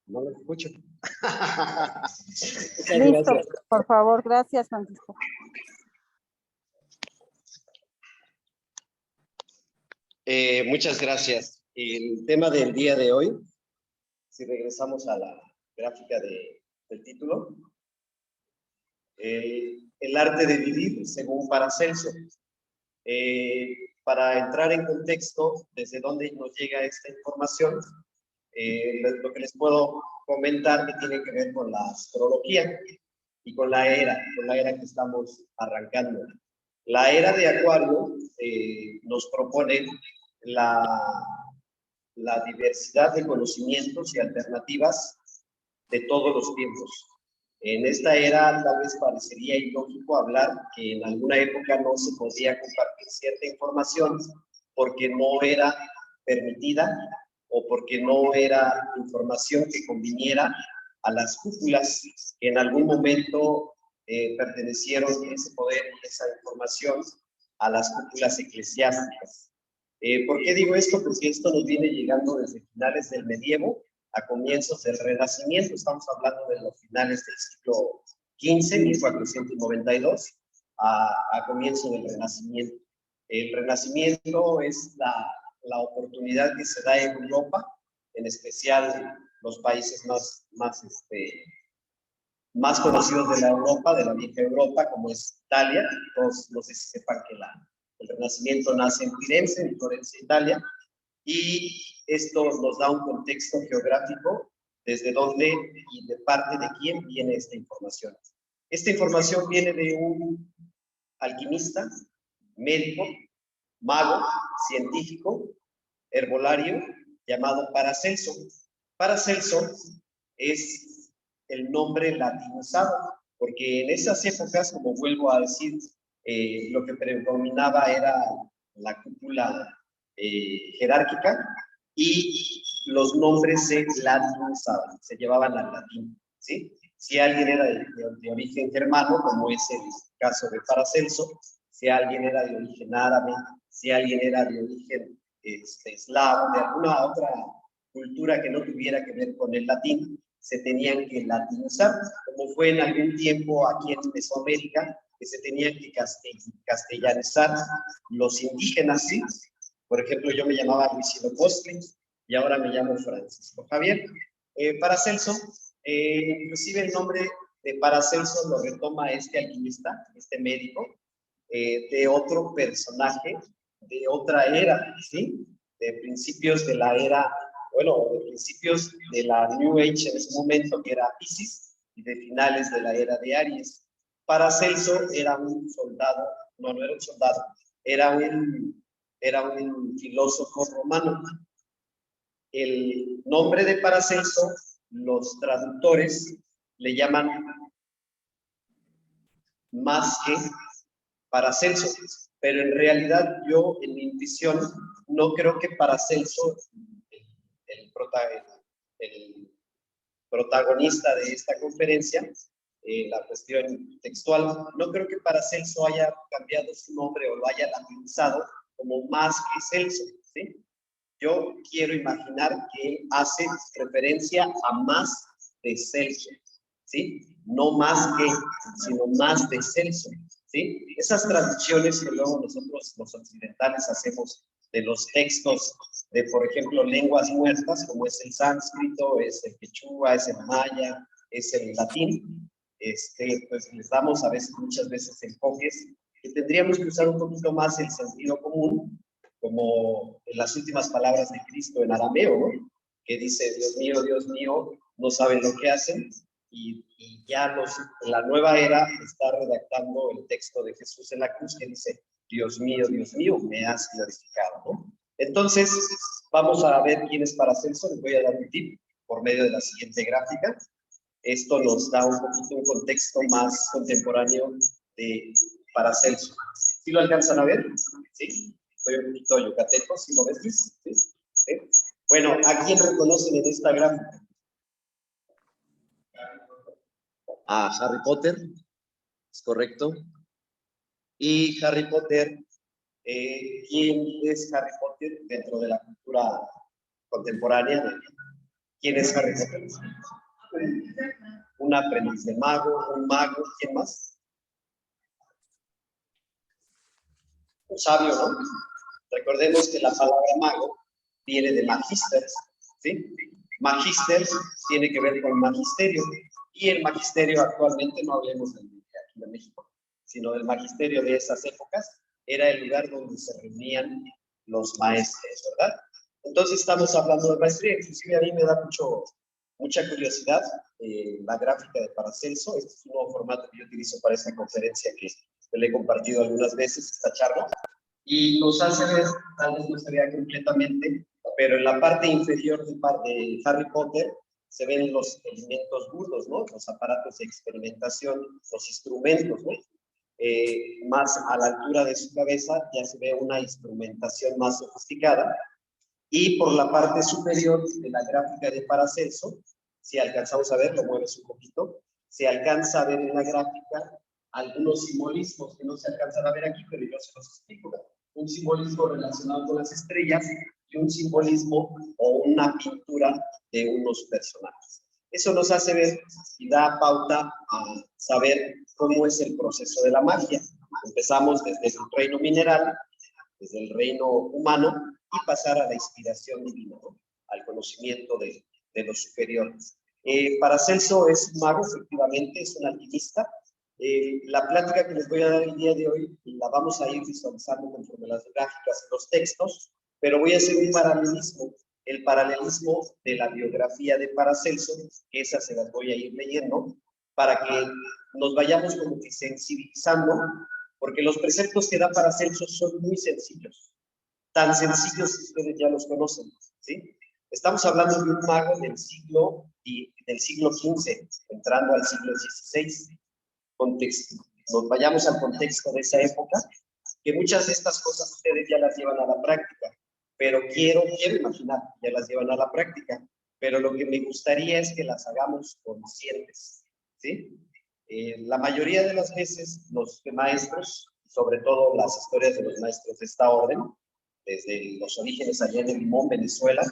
No lo escucho. Listo, por favor. Gracias, Francisco. Muchas gracias. El tema del día de hoy, si regresamos a la gráfica del título, el arte de vivir según Paracelso. Para entrar en contexto, desde dónde nos llega esta información, lo que les puedo comentar que tiene que ver con la astrología y con la era que estamos arrancando. La era de Acuario nos propone la diversidad de conocimientos y alternativas de todos los tiempos. En esta era tal vez parecería ilógico hablar que en alguna época no se podía compartir cierta información porque no era permitida o porque no era información que conviniera a las cúpulas que en algún momento pertenecieron ese poder y esa información a las cúpulas eclesiásticas. ¿Por qué digo esto? Porque esto nos viene llegando desde finales del medievo a comienzos del Renacimiento. Estamos hablando de los finales del siglo XV, 1492, a comienzo del Renacimiento. El Renacimiento es la oportunidad que se da en Europa, en especial los países más conocidos de la Europa, de la vieja Europa, como es Italia. Todos, no sé si sepan que el Renacimiento nace en Florencia, Italia, y esto nos da un contexto geográfico desde dónde y de parte de quién viene esta información. Esta información viene de un alquimista, médico, mago, científico, herbolario, llamado Paracelso. Paracelso es el nombre latinizado, porque en esas épocas, como vuelvo a decir, lo que predominaba era la cúpula jerárquica y los nombres se latinizaban, se llevaban al latín, ¿sí? Si alguien era de origen germano, como es el caso de Paracelso, si alguien era de origen árabe, si alguien era de origen eslavo, de alguna otra cultura que no tuviera que ver con el latín, se tenían que latinizar, como fue en algún tiempo aquí en Mesoamérica, que se tenían que castellanizar los indígenas, ¿sí? Por ejemplo, yo me llamaba Luis Postli y ahora me llamo Francisco Javier. Paracelso, inclusive el nombre de Paracelso lo retoma este alquimista, este médico, de otro personaje, de otra era, ¿sí? De principios de la era, bueno, de principios de la New Age en ese momento, que era Piscis, y de finales de la era de Aries. Paracelso era un soldado, no era un soldado, era un filósofo romano. El nombre de Paracelso, los traductores le llaman más que Paracelso, pero en realidad yo, en mi intuición, no creo que Paracelso, el protagonista de esta conferencia, la cuestión textual, no creo que Paracelso haya cambiado su nombre o lo haya latinizado como más que Celso, ¿sí? Yo quiero imaginar que hace referencia a más de Celso, ¿sí? No más que, sino más de Celso, ¿sí? Esas traducciones que luego nosotros, los occidentales, hacemos de los textos de, por ejemplo, lenguas muertas, como es el sánscrito, es el quechua, es el maya, es el latín, pues les damos a veces, muchas veces, enfoques que tendríamos que usar un poquito más el sentido común, como en las últimas palabras de Cristo en arameo, ¿no? Que dice, Dios mío, no saben lo que hacen, y ya la nueva era está redactando el texto de Jesús en la cruz que dice, Dios mío, me has glorificado, ¿no? Entonces, vamos a ver quién es Paracelso. Les voy a dar un tip por medio de la siguiente gráfica. Esto nos da un poquito un contexto más contemporáneo de Paracelso. ¿Sí lo alcanzan a ver? ¿Sí? Estoy un poquito yucateco, ¿sí lo ves, Luis? ¿Sí? ¿Sí? Bueno, ¿a quién reconocen en esta gráfica? A Harry Potter, ¿es correcto? Y Harry Potter, ¿quién es Harry Potter dentro de la cultura contemporánea de quién es Harry Potter. Un aprendiz de mago, un mago, ¿quién más? Un sabio, ¿no? Recordemos que la palabra mago viene de magister, ¿sí? Magister tiene que ver con magisterio, y el magisterio actualmente, no hablemos de aquí de México, sino del magisterio de esas épocas, era el lugar donde se reunían los maestros, ¿verdad? Entonces estamos hablando de maestría. Inclusive a mí me da mucha curiosidad la gráfica de Paracelso. Este es un nuevo formato que yo utilizo para esta conferencia que le he compartido algunas veces, esta charla, y nos hace ver, tal vez no se vea completamente, pero en la parte inferior de Harry Potter se ven los elementos burdos, ¿no? Los aparatos de experimentación, los instrumentos, ¿no? Más a la altura de su cabeza ya se ve una instrumentación más sofisticada, y por la parte superior de la gráfica de Paracelso, si alcanzamos a ver, lo mueves un poquito, se alcanza a ver en la gráfica algunos simbolismos que no se alcanzan a ver aquí, pero yo se los explico. Un simbolismo relacionado con las estrellas y un simbolismo o una pintura de unos personajes. Eso nos hace ver y da pauta a saber cómo es el proceso de la magia. Empezamos desde el reino mineral, desde el reino humano, y pasar a la inspiración divina, ¿no? Al conocimiento de lo superior. Paracelso es un mago, efectivamente, es un alquimista. La plática que les voy a dar el día de hoy la vamos a ir visualizando conforme las gráficas y los textos, pero voy a hacer un paralelismo, el paralelismo de la biografía de Paracelso, que esas se las voy a ir leyendo, para que nos vayamos como que sensibilizando, porque los preceptos que da Paracelso son muy sencillos, tan sencillos que ustedes ya los conocen, ¿sí? Estamos hablando de un mago del siglo XV, entrando al siglo XVI. Contexto. Nos vayamos al contexto de esa época, que muchas de estas cosas ustedes ya las llevan a la práctica, pero quiero imaginar, ya las llevan a la práctica, pero lo que me gustaría es que las hagamos conscientes, ¿sí? La mayoría de las veces los maestros, sobre todo las historias de los maestros de esta orden, desde los orígenes allá en el Limón, Venezuela,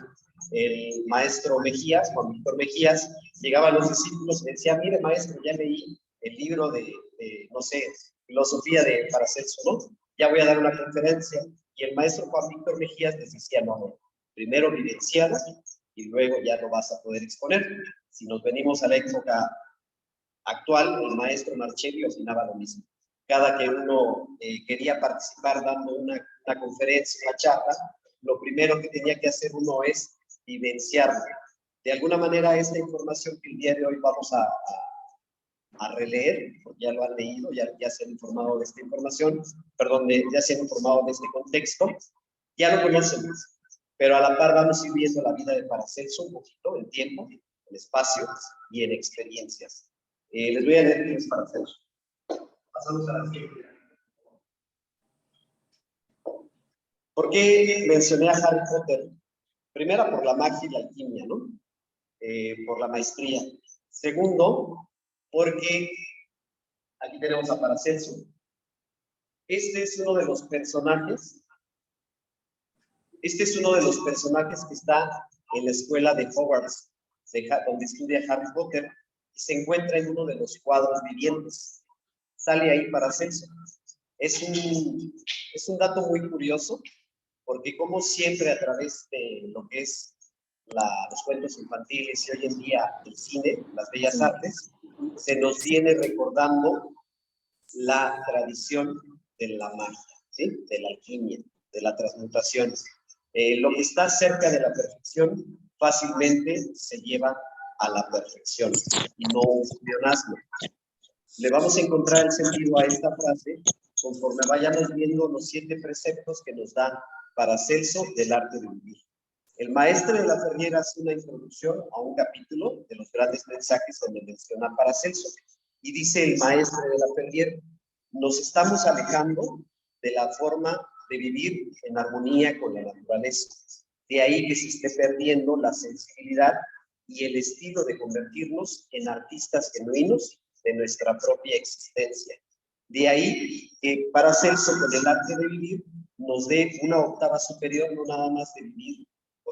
el maestro Mejías, Juan Víctor Mejías, llegaba a los discípulos y decía: mire maestro, ya leí el libro de no sé, filosofía de Paracelso, ¿no? Ya voy a dar una conferencia. Y el maestro Juan Víctor Mejías les decía: no, primero vivenciada y luego ya lo vas a poder exponer. Si nos venimos a la época actual, el maestro Marchelli opinaba lo mismo. Cada que uno quería participar dando una conferencia, una charla, lo primero que tenía que hacer uno es vivenciarla. De alguna manera, esta información que el día de hoy vamos a releer, porque ya lo han leído, ya se han informado de esta información, perdón, ya se han informado de este contexto, ya lo conocen, pero a la par vamos a ir viendo la vida de Paracelso un poquito en tiempo, en espacio y en experiencias. Les voy a leer quién es Paracelso. Pasamos a la siguiente. ¿Por qué mencioné a Harry Potter? Primera, por la magia y la alquimia, ¿no? Por la maestría. Segundo, porque aquí tenemos a Paracelso. Este es uno de los personajes que está en la escuela de Hogwarts, donde estudia Harry Potter, y se encuentra en uno de los cuadros vivientes. Sale ahí Paracelso. Es un dato muy curioso, porque como siempre a través de lo que es los cuentos infantiles y hoy en día el cine, las bellas artes, se nos viene recordando la tradición de la magia, ¿sí? De la alquimia, de la transmutación. Lo que está cerca de la perfección fácilmente se lleva a la perfección y no un pleonasmo. Le vamos a encontrar el sentido a esta frase conforme vayamos viendo los 7 preceptos que nos dan Paracelso del arte de vivir. El maestre de la Ferrier hace una introducción a un capítulo de los grandes mensajes donde menciona Paracelso, y dice el maestre de la Ferrier: nos estamos alejando de la forma de vivir en armonía con la naturaleza. De ahí que se esté perdiendo la sensibilidad y el estilo de convertirnos en artistas genuinos de nuestra propia existencia. De ahí que Paracelso, con el arte de vivir, nos dé una octava superior, no nada más de vivir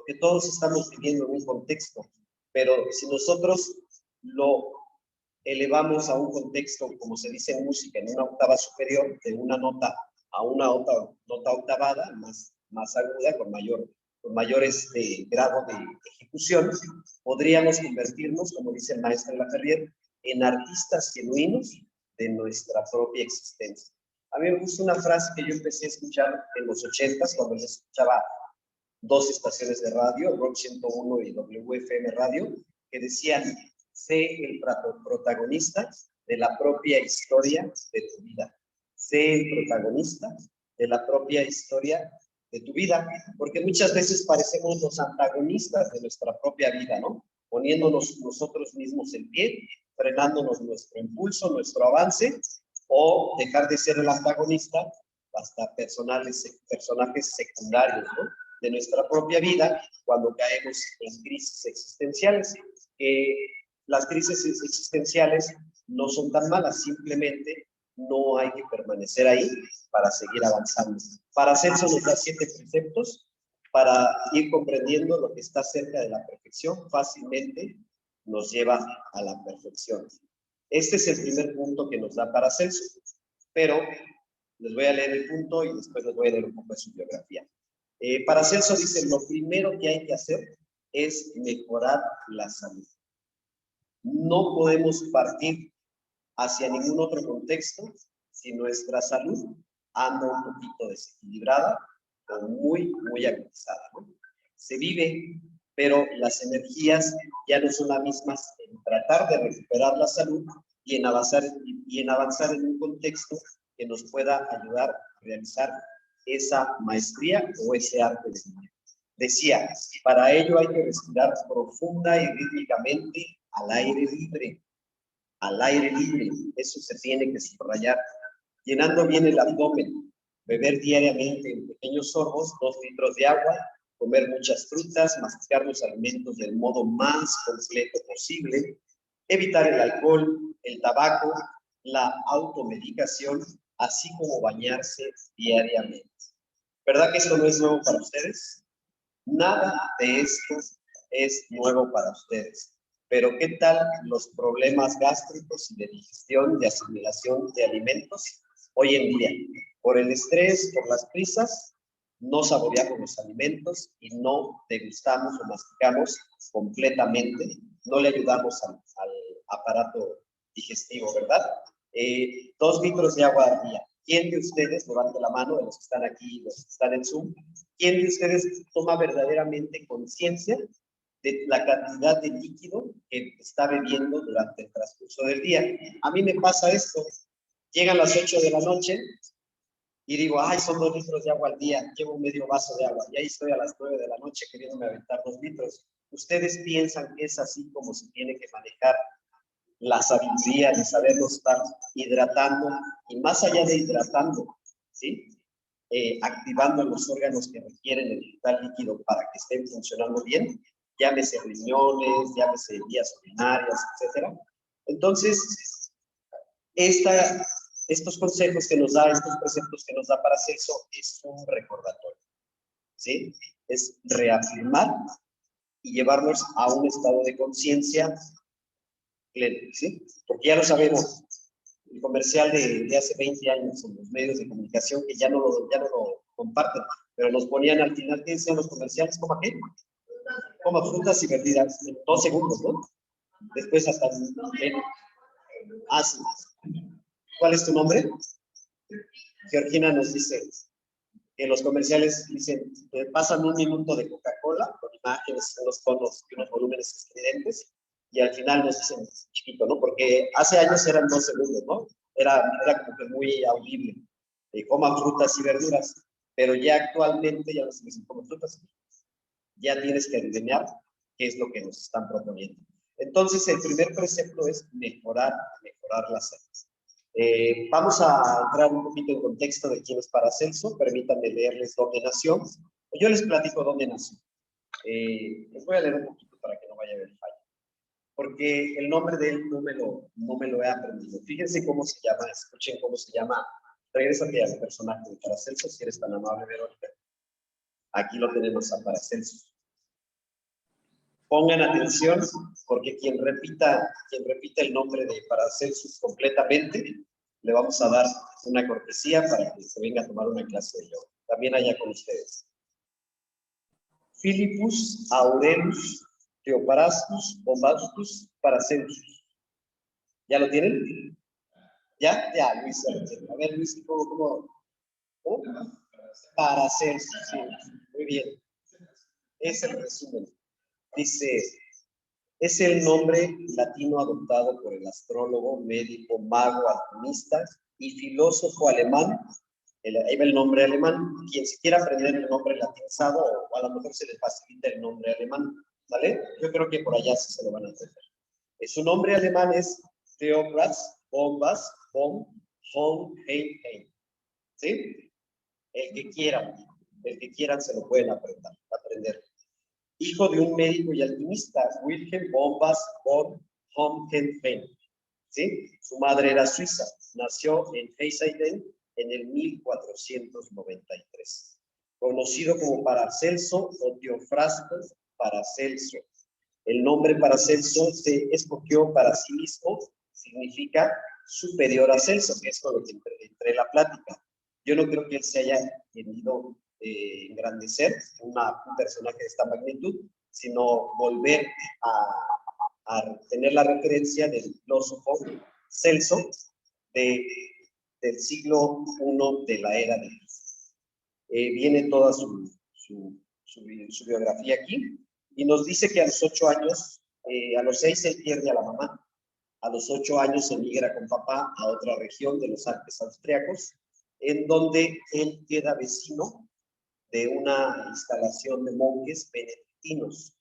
porque todos estamos viviendo en un contexto, pero si nosotros lo elevamos a un contexto, como se dice en música, en una octava superior, de una nota a una nota octavada, más aguda, con mayor grado de ejecución, podríamos convertirnos, como dice el maestro Laferrier, en artistas genuinos de nuestra propia existencia. A mí me gusta una frase que yo empecé a escuchar en los 80s, cuando yo escuchaba dos estaciones de radio, Rock 101 y WFM Radio, que decían: sé el protagonista de la propia historia de tu vida. Sé el protagonista de la propia historia de tu vida, porque muchas veces parecemos los antagonistas de nuestra propia vida, ¿no? Poniéndonos nosotros mismos el pie, frenándonos nuestro impulso, nuestro avance, o dejar de ser el antagonista hasta personajes secundarios, ¿no?, de nuestra propia vida cuando caemos en crisis existenciales. Las crisis existenciales no son tan malas, simplemente no hay que permanecer ahí para seguir avanzando. Paracelso nos da 7 preceptos para ir comprendiendo lo que está cerca de la perfección, fácilmente nos lleva a la perfección. Este es el primer punto que nos da Paracelso, pero les voy a leer el punto y después les voy a leer un poco de su biografía. Paracelso dice: lo primero que hay que hacer es mejorar la salud. No podemos partir hacia ningún otro contexto si nuestra salud anda un poquito desequilibrada o muy agudizada, ¿no? Se vive, pero las energías ya no son las mismas en tratar de recuperar la salud y en avanzar en un contexto que nos pueda ayudar a realizar esa maestría o ese arte de vivir. Decía: para ello hay que respirar profunda y rítmicamente al aire libre. Al aire libre, eso se tiene que subrayar. Llenando bien el abdomen, beber diariamente en pequeños sorbos 2 litros de agua, comer muchas frutas, masticar los alimentos del modo más completo posible, evitar el alcohol, el tabaco, la automedicación, así como bañarse diariamente. ¿Verdad que esto no es nuevo para ustedes? Nada de esto es nuevo para ustedes. Pero ¿qué tal los problemas gástricos y de digestión, de asimilación de alimentos hoy en día? Por el estrés, por las prisas, no saboreamos los alimentos y no degustamos o masticamos completamente, no le ayudamos al aparato digestivo, ¿verdad? 2 litros de agua al día. ¿Quién de ustedes, levante la mano, de los que están aquí, los que están en Zoom, quién de ustedes toma verdaderamente conciencia de la cantidad de líquido que está bebiendo durante el transcurso del día? A mí me pasa esto: llegan las 8 de la noche y digo: ay, son 2 litros de agua al día, llevo medio vaso de agua, y ahí estoy a las 9 de la noche queriéndome aventar 2 litros. ¿Ustedes piensan que es así como se tiene que manejar la sabiduría de saberlo estar hidratando? Y más allá de hidratando, ¿sí?, activando los órganos que requieren el tal líquido para que estén funcionando bien, llámese riñones, llámese vías urinarias, etc. Entonces, estos consejos que nos da, estos preceptos que nos da Paracelso, es un recordatorio, ¿sí? Es reafirmar y llevarnos a un estado de conciencia pleno, ¿sí? Porque ya lo sabemos, el comercial de hace 20 años en los medios de comunicación, que ya no lo comparten, pero nos ponían al final, ¿qué decían los comerciales? ¿Coma qué? Coma frutas y verduras en 2 segundos, ¿no? Después hasta... sí. ¿Cuál es tu nombre? Georgina nos dice que los comerciales dicen, pasan 1 minuto de Coca-Cola con imágenes, unos tonos y unos volúmenes estridentes, y al final nos dicen chiquito, ¿no? Porque hace años eran 2 segundos, ¿no? Era como que muy audible. Coman frutas y verduras, pero ya actualmente ya no se dicen coman frutas y verduras. Ya tienes que adivinar qué es lo que nos están proponiendo. Entonces, el primer precepto es mejorar la salud. Vamos a entrar un poquito en contexto de quién es Paracelso. Permítanme leerles dónde nació. Yo les platico dónde nació. Les voy a leer un poquito para que no vaya a haber falla, porque el nombre de él no me lo he aprendido. Fíjense cómo se llama, escuchen cómo se llama. Regrésate al personaje de Paracelso, si eres tan amable, Verónica. Aquí lo tenemos a Paracelso. Pongan atención, porque quien repita el nombre de Paracelsus completamente, le vamos a dar una cortesía para que se venga a tomar una clase de yoga. También allá con ustedes. Philippus Aurelius Theophrastus Bombastus Paracelsus. ¿Ya lo tienen? ¿Ya? Ya, Luis. A ver, Luis, ¿cómo? Paracelsus, sí. Muy bien. Es el resumen. Dice, es el nombre latino adoptado por el astrólogo, médico, mago, alquimista y filósofo alemán. Ahí va el nombre alemán. Quien se quiera aprender el nombre latinizado, o a lo mejor se les facilita el nombre alemán, ¿vale? Yo creo que por allá sí se lo van a aprender. Su nombre alemán es Theophrastus Bombas von Hohenheim. ¿Sí? El que quieran se lo pueden aprender. Hijo de un médico y alquimista, Wilhelm Bombas von Hohenheim. ¿Sí? Su madre era suiza, nació en Heisiden en el 1493. Conocido como Paracelso o Theophrastus Paracelso. El nombre Paracelso se escogió para sí mismo, significa superior a Celso, que es con lo que entré la plática. Yo no creo que él se haya querido engrandecer un personaje de esta magnitud, sino volver a tener la referencia del filósofo Celso del siglo I de la era de Cristo. Viene toda su biografía aquí y nos dice que a los 8 años, a los 6 él pierde a la mamá, a los 8 años emigra con papá a otra región de los Alpes austriacos, en donde él queda vecino de una instalación de monjes benedictinos.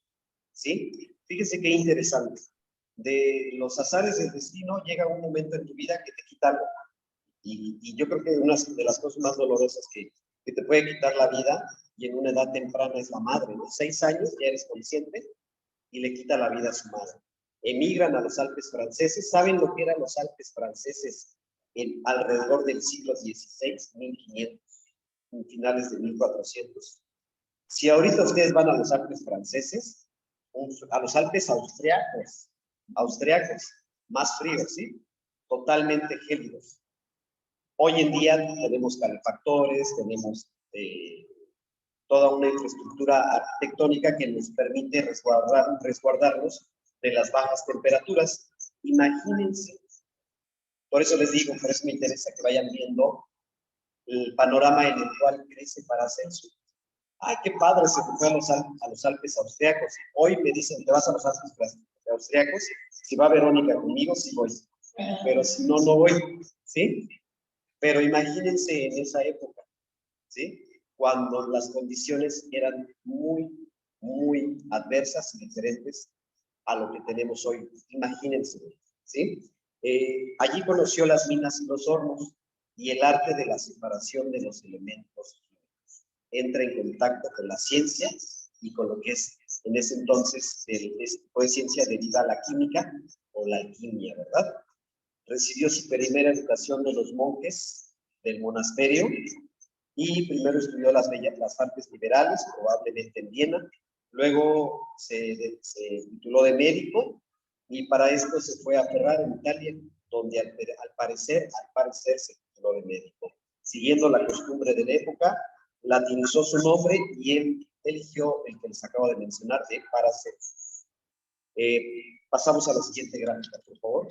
¿Sí? Fíjese qué interesante. De los azares del destino llega un momento en tu vida que te quita algo. Y yo creo que una de las cosas más dolorosas que te puede quitar la vida y en una edad temprana es la madre, ¿no? 6 años, ya eres consciente, y le quita la vida a su madre. Emigran a los Alpes franceses. ¿Saben lo que eran los Alpes franceses alrededor del siglo XVI, 1500, en finales de 1400? Si ahorita ustedes van a los Alpes franceses, a los Alpes austriacos, más fríos, ¿sí? Totalmente gélidos. Hoy en día tenemos calefactores, tenemos toda una infraestructura arquitectónica que nos permite resguardarnos de las bajas temperaturas. Imagínense. Por eso les digo, por eso me interesa que vayan viendo el panorama en el cual crece Paracelso. Ay, qué padre, se fue a los Alpes austriacos. Hoy me dicen, ¿te vas a los Alpes austriacos? Si va Verónica conmigo, sí voy. Pero si no, no voy. ¿Sí? Pero imagínense en esa época, ¿sí? Cuando las condiciones eran muy, muy adversas y diferentes a lo que tenemos hoy. Imagínense, ¿sí? Allí conoció las minas y los hornos y el arte de la separación de los elementos. Entra en contacto con la ciencia y con lo que es en ese entonces fue ciencia derivada a la química o la alquimia, ¿verdad? Recibió su primera educación de los monjes del monasterio y primero estudió las artes liberales, probablemente en Viena. Luego se tituló de médico y para esto se fue a Ferrara, en Italia, donde al parecer se tituló de médico. Siguiendo la costumbre de la época, latinizó su nombre y él eligió el que les acabo de mencionar, de Paracelsus. Pasamos a la siguiente gráfica, por favor.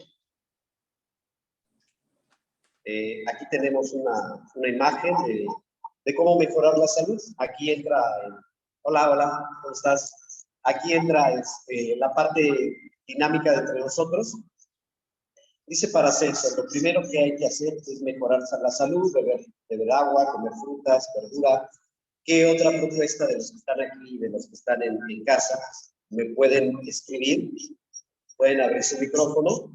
Aquí tenemos una imagen de cómo mejorar la salud. Aquí entra, hola, ¿cómo estás? Aquí entra la parte dinámica de entre nosotros. Dice Paracelso, lo primero que hay que hacer es mejorar la salud, beber agua, comer frutas, verdura. ¿Qué otra propuesta de los que están aquí, de los que están en casa, me pueden escribir? Pueden abrir su micrófono.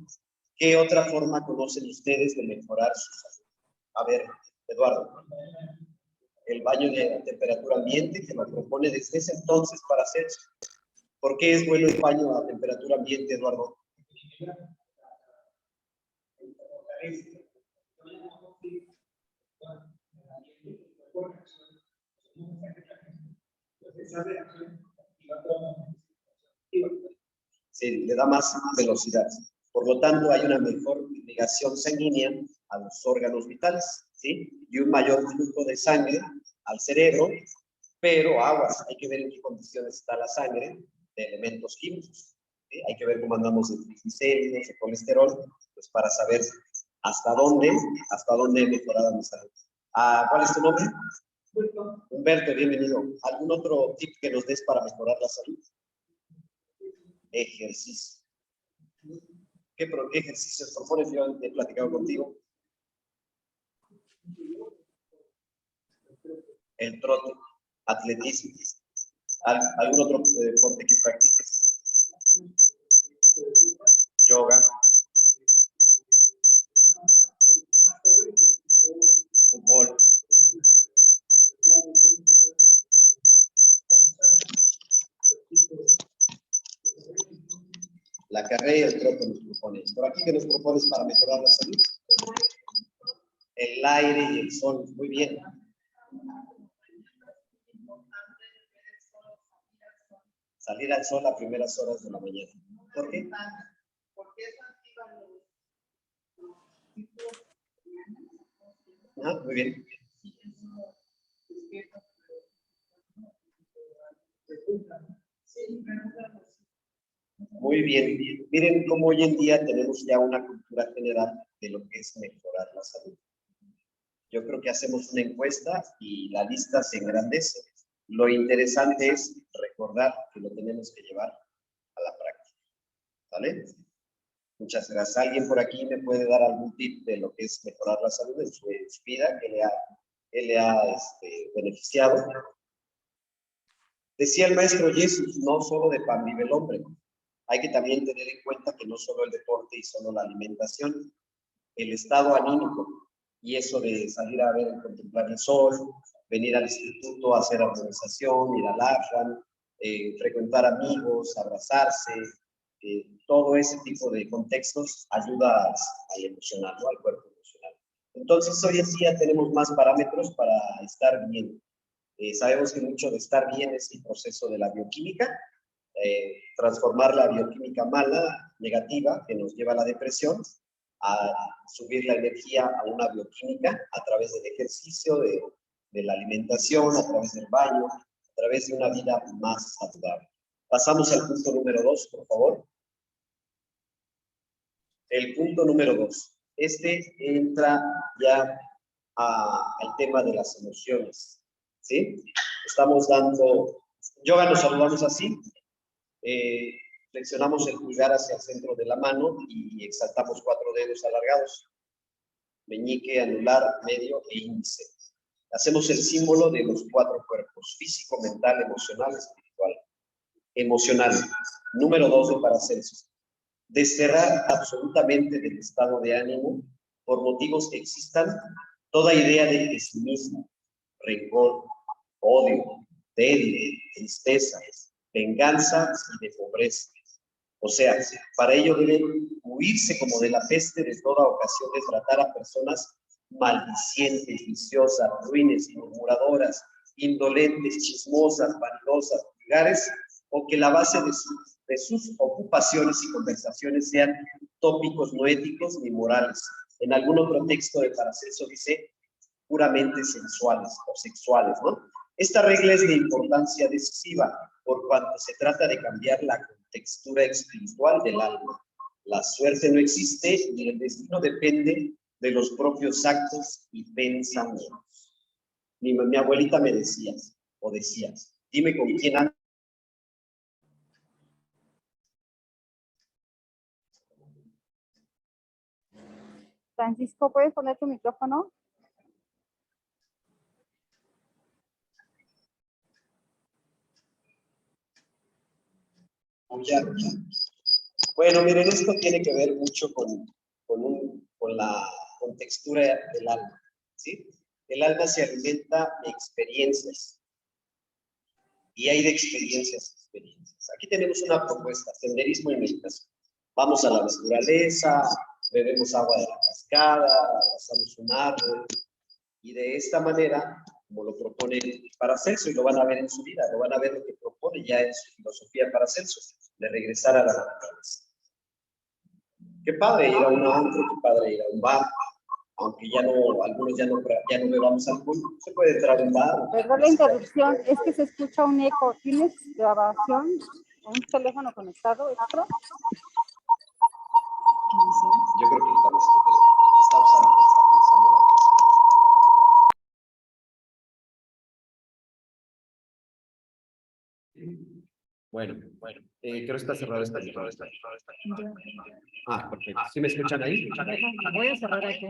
¿Qué otra forma conocen ustedes de mejorar su salud? A ver, Eduardo. El baño de temperatura ambiente, que lo propone desde ese entonces Paracelso. ¿Por qué es bueno el baño a temperatura ambiente, Eduardo? Sí, le da más velocidad. Por lo tanto, hay una mejor irrigación sanguínea a los órganos vitales, ¿sí? Y un mayor flujo de sangre al cerebro, pero aguas, hay que ver en qué condiciones está la sangre de elementos químicos. ¿Sí? Hay que ver cómo andamos de triglicéridos, de colesterol, pues para saber hasta dónde he mejorado mi salud. ¿Cuál es tu nombre? Humberto, bienvenido. ¿Algún otro tip que nos des para mejorar la salud? Ejercicio. ¿Qué ejercicios propones? Yo he platicado contigo. El trote, atletismo. ¿Algún otro deporte que practiques? Yoga. Fútbol. La carrera y el trote nos propones. ¿Por aquí qué nos propones para mejorar la salud? El aire y el sol. Muy bien. Salir al sol a primeras horas de la mañana. ¿Por qué? Porque eso activa los... muy bien. Muy bien. Miren cómo hoy en día tenemos ya una cultura general de lo que es mejorar la salud. Yo creo que hacemos una encuesta y la lista se engrandece. Lo interesante es recordar que lo tenemos que llevar a la práctica. ¿Vale? Muchas gracias. ¿Alguien por aquí me puede dar algún tip de lo que es mejorar la salud en su vida que le ha beneficiado? Decía el maestro Jesús, no solo de pan vive el hombre. Hay que también tener en cuenta que no solo el deporte y solo la alimentación, el estado anímico y eso de salir a ver, contemplar el sol, venir al instituto a hacer organización, ir al AFRAN, frecuentar amigos, abrazarse, todo ese tipo de contextos ayuda al emocional, ¿no? Al cuerpo emocional. Entonces, hoy en día tenemos más parámetros para estar bien. Sabemos que mucho de estar bien es el proceso de la bioquímica, transformar la bioquímica mala, negativa, que nos lleva a la depresión, a subir la energía a una bioquímica a través del ejercicio, de la alimentación, a través del baño, a través de una vida más saludable. Pasamos al punto número 2, por favor. El punto número 2. Entra ya al tema de las emociones. ¿Sí? Estamos dando... Yoga nos saludamos así. Flexionamos el pulgar hacia el centro de la mano y exaltamos 4 dedos alargados. Meñique, anular, medio e índice. Hacemos el símbolo de los 4 cuerpos: físico, mental, emocional, espiritual. Emocional. Número 2 de Paracelsus. Desterrar absolutamente del estado de ánimo, por motivos que existan, toda idea de pesimismo, rencor, odio, tedio, tristeza, venganza y de pobreza. O sea, para ello debe huirse como de la peste de toda ocasión de tratar a personas maldicientes, viciosas, ruines, murmuradoras, indolentes, chismosas, vanidosas, vulgares, o que la base de sus ocupaciones y conversaciones sean tópicos no éticos ni morales. En algún otro texto de Paracelso dice puramente sensuales o sexuales, ¿no? Esta regla es de importancia decisiva por cuanto se trata de cambiar la contextura espiritual del alma. La suerte no existe y el destino depende de los propios actos y pensamientos. Mi abuelita me decía, dime con quién andas. Francisco, ¿puedes poner tu micrófono? Bueno, miren, esto tiene que ver mucho con la contextura del alma, ¿sí? El alma se alimenta de experiencias y hay de experiencias a experiencias. Aquí tenemos una propuesta: senderismo y meditación. Vamos a la naturaleza, bebemos agua de la cascada, abrazamos un árbol y de esta manera, como lo propone Paracelso, y lo van a ver en su vida, lo van a ver lo que propone propone ya en su filosofía Paracelso, de regresar a la naturaleza. Qué padre ir a un antro, qué padre ir a un bar, aunque ya no, algunos ya no bebamos alcohol, se puede entrar a un bar. Perdón la interrupción, es que se escucha un eco. ¿Tienes grabación? ¿Un teléfono conectado extra? Yo creo que está usando la cosa. Bueno, creo que está cerrado esta. Ah, perfecto. ¿Sí me escuchan ahí? Voy a cerrar aquí.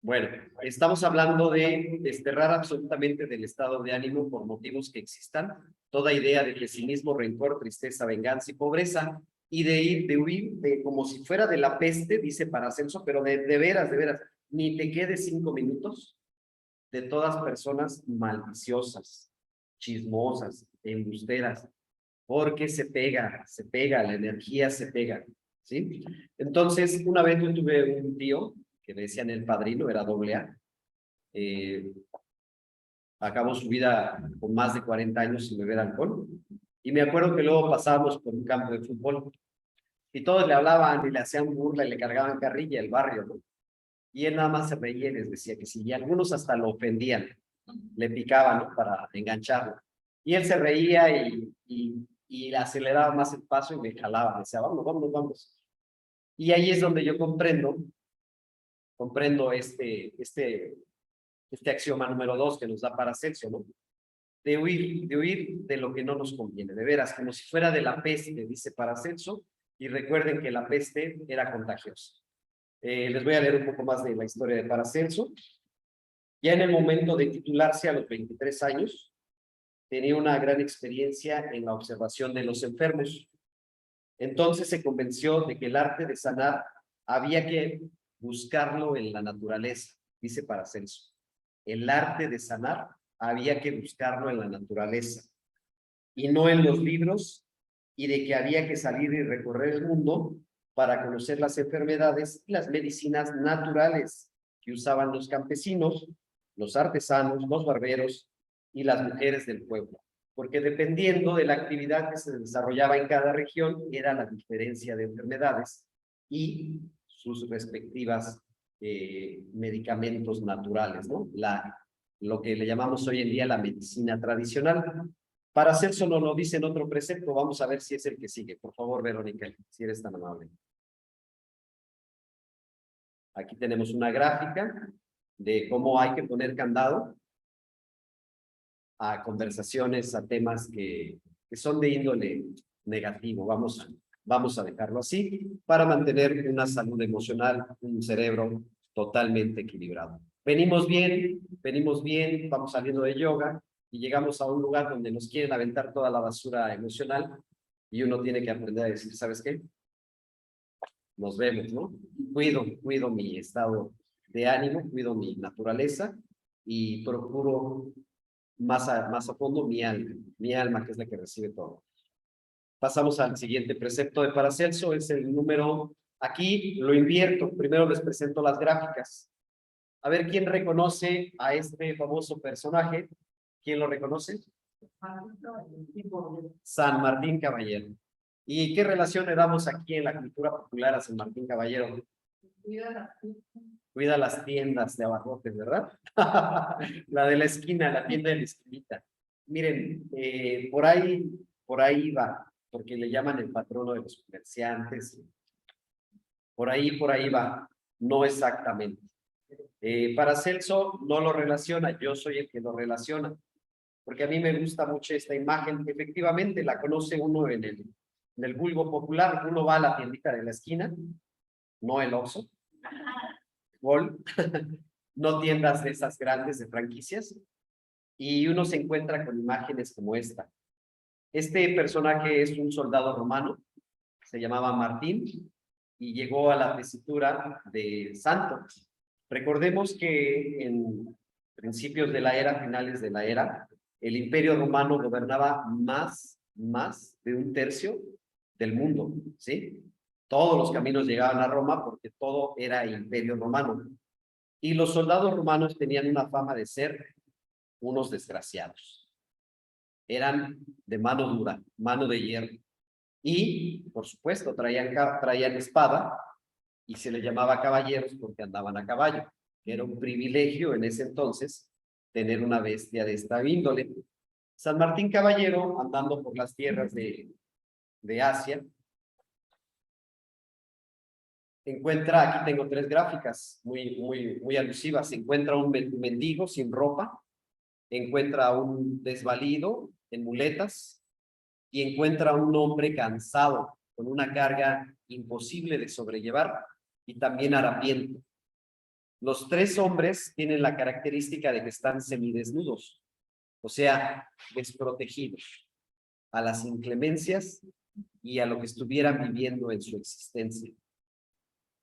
Bueno, estamos hablando de desterrar absolutamente del estado de ánimo por motivos que existan toda idea de pesimismo, rencor, tristeza, venganza y pobreza, y de huir de como si fuera de la peste, dice Paracelso, pero de veras, ni te quedes 5 minutos de todas personas maliciosas, chismosas, embusteras, porque se pega, la energía se pega, ¿sí? Entonces, una vez yo tuve un tío que le decían el padrino, era AA, acabó su vida con más de 40 años sin beber alcohol, y me acuerdo que luego pasábamos por un campo de fútbol, y todos le hablaban y le hacían burla y le cargaban carrilla el barrio, ¿no? Y él nada más se reía y les decía que sí, y algunos hasta lo ofendían, le picaban, ¿no? Para engancharlo. Y él se reía y aceleraba más el paso y me jalaba, me decía, vamos. Y ahí es donde yo comprendo este axioma número 2 que nos da Paracelso, ¿no? De huir de lo que no nos conviene, de veras, como si fuera de la peste, dice Paracelso, y recuerden que la peste era contagiosa. Les voy a leer un poco más de la historia de Paracelso. Ya en el momento de titularse a los 23 años, tenía una gran experiencia en la observación de los enfermos. Entonces se convenció de que el arte de sanar había que buscarlo en la naturaleza, dice Paracelso. El arte de sanar había que buscarlo en la naturaleza y no en los libros, y de que había que salir y recorrer el mundo para conocer las enfermedades y las medicinas naturales que usaban los campesinos, los artesanos, los barberos y las mujeres del pueblo, porque dependiendo de la actividad que se desarrollaba en cada región, era la diferencia de enfermedades y sus respectivas medicamentos naturales, ¿no? Lo que le llamamos hoy en día la medicina tradicional. Paracelso nos lo dice en otro precepto, vamos a ver si es el que sigue. Por favor, Verónica, si eres tan amable. Aquí tenemos una gráfica de cómo hay que poner candado a conversaciones, a temas que son de índole negativo. Vamos a dejarlo así para mantener una salud emocional, un cerebro totalmente equilibrado. Venimos bien, vamos saliendo de yoga y llegamos a un lugar donde nos quieren aventar toda la basura emocional y uno tiene que aprender a decir, ¿sabes qué? Nos vemos, ¿no? Cuido mi estado de ánimo, cuido mi naturaleza y procuro más a fondo mi alma, que es la que recibe todo. Pasamos al siguiente precepto de Paracelso, es el número, aquí lo invierto, primero les presento las gráficas. A ver, ¿quién reconoce a este famoso personaje? ¿Quién lo reconoce? San Martín Caballero. ¿Y qué relación le damos aquí en la cultura popular a San Martín Caballero? Cuida las tiendas de abarrotes, ¿verdad? La de la esquina, la tienda de la esquinita. Miren, por ahí va, porque le llaman el patrono de los comerciantes. Por ahí va, no exactamente. Paracelso no lo relaciona, yo soy el que lo relaciona, porque a mí me gusta mucho esta imagen, que efectivamente la conoce uno en el vulgo popular, uno va a la tiendita de la esquina, no el Oxxo, no tiendas de esas grandes de franquicias, y uno se encuentra con imágenes como esta. Este personaje es un soldado romano, se llamaba Martín, y llegó a la tesitura de santo. Recordemos que en principios de la era, finales de la era, el Imperio Romano gobernaba más de un tercio del mundo, ¿sí? Todos los caminos llegaban a Roma porque todo era Imperio Romano. Y los soldados romanos tenían una fama de ser unos desgraciados. Eran de mano dura, mano de hierro. Y, por supuesto, traían espada y se les llamaba caballeros porque andaban a caballo. Era un privilegio en ese entonces tener una bestia de esta índole. San Martín Caballero, andando por las tierras de Asia, encuentra, aquí tengo 3 gráficas muy alusivas, encuentra un mendigo sin ropa, encuentra un desvalido en muletas y encuentra un hombre cansado con una carga imposible de sobrellevar y también harapiento. Los 3 hombres tienen la característica de que están semidesnudos, o sea, desprotegidos a las inclemencias y a lo que estuvieran viviendo en su existencia.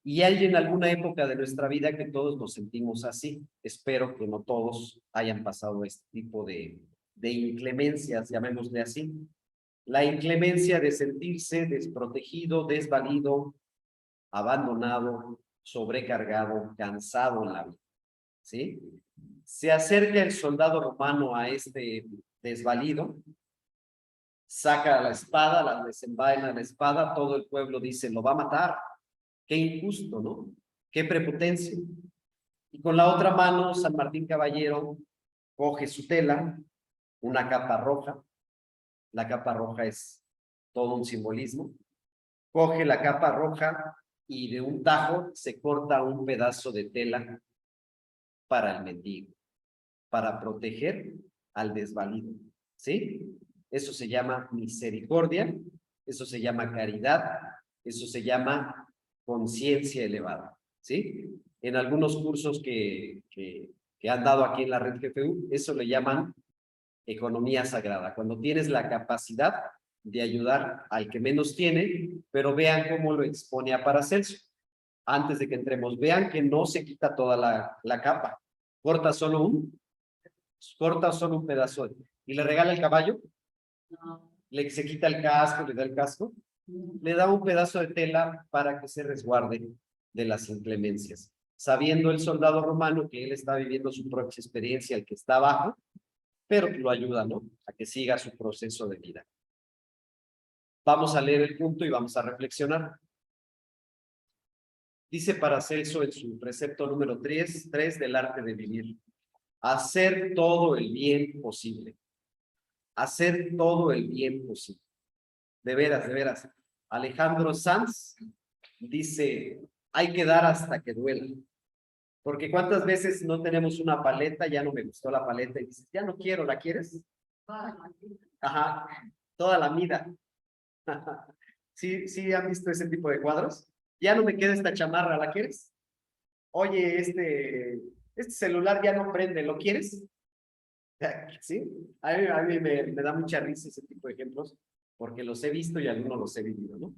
Y hay en alguna época de nuestra vida que todos nos sentimos así. Espero que no todos hayan pasado este tipo de inclemencias, llamémosle así. La inclemencia de sentirse desprotegido, desvalido, abandonado, sobrecargado, cansado en la vida. ¿Sí? Se acerca el soldado romano a este desvalido, saca la espada, la desenvaina la espada, todo el pueblo dice, lo va a matar. Qué injusto, ¿no? Qué prepotencia. Y con la otra mano, San Martín Caballero coge su tela, una capa roja. La capa roja es todo un simbolismo. Coge la capa roja y de un tajo se corta un pedazo de tela para el mendigo, para proteger al desvalido. ¿Sí? Eso se llama misericordia, eso se llama caridad, eso se llama conciencia elevada. ¿Sí? En algunos cursos que han dado aquí en la red GFU, eso le llaman economía sagrada, cuando tienes la capacidad de ayudar al que menos tiene, pero vean cómo lo expone a Paracelso. Antes de que entremos, vean que no se quita toda la capa, corta solo un pedazo y le regala el caballo, se quita el casco, le da el casco, le da un pedazo de tela para que se resguarde de las inclemencias, sabiendo el soldado romano que él está viviendo su propia experiencia, el que está abajo, pero lo ayuda, ¿no? A que siga su proceso de vida. Vamos a leer el punto y vamos a reflexionar. Dice Paracelso en su precepto número 3 del arte de vivir, hacer todo el bien posible. Hacer todo el bien posible. De veras, de veras. Alejandro Sanz dice, hay que dar hasta que duela. Porque ¿cuántas veces no tenemos una paleta? Ya no me gustó la paleta y dices, ya no quiero, ¿la quieres? Ajá, toda la vida. ¿Sí han visto ese tipo de cuadros? Ya no me queda esta chamarra, ¿la quieres? Oye, este celular ya no prende, ¿lo quieres? ¿Sí? A mí me da mucha risa ese tipo de ejemplos, porque los he visto y algunos los he vivido, ¿no?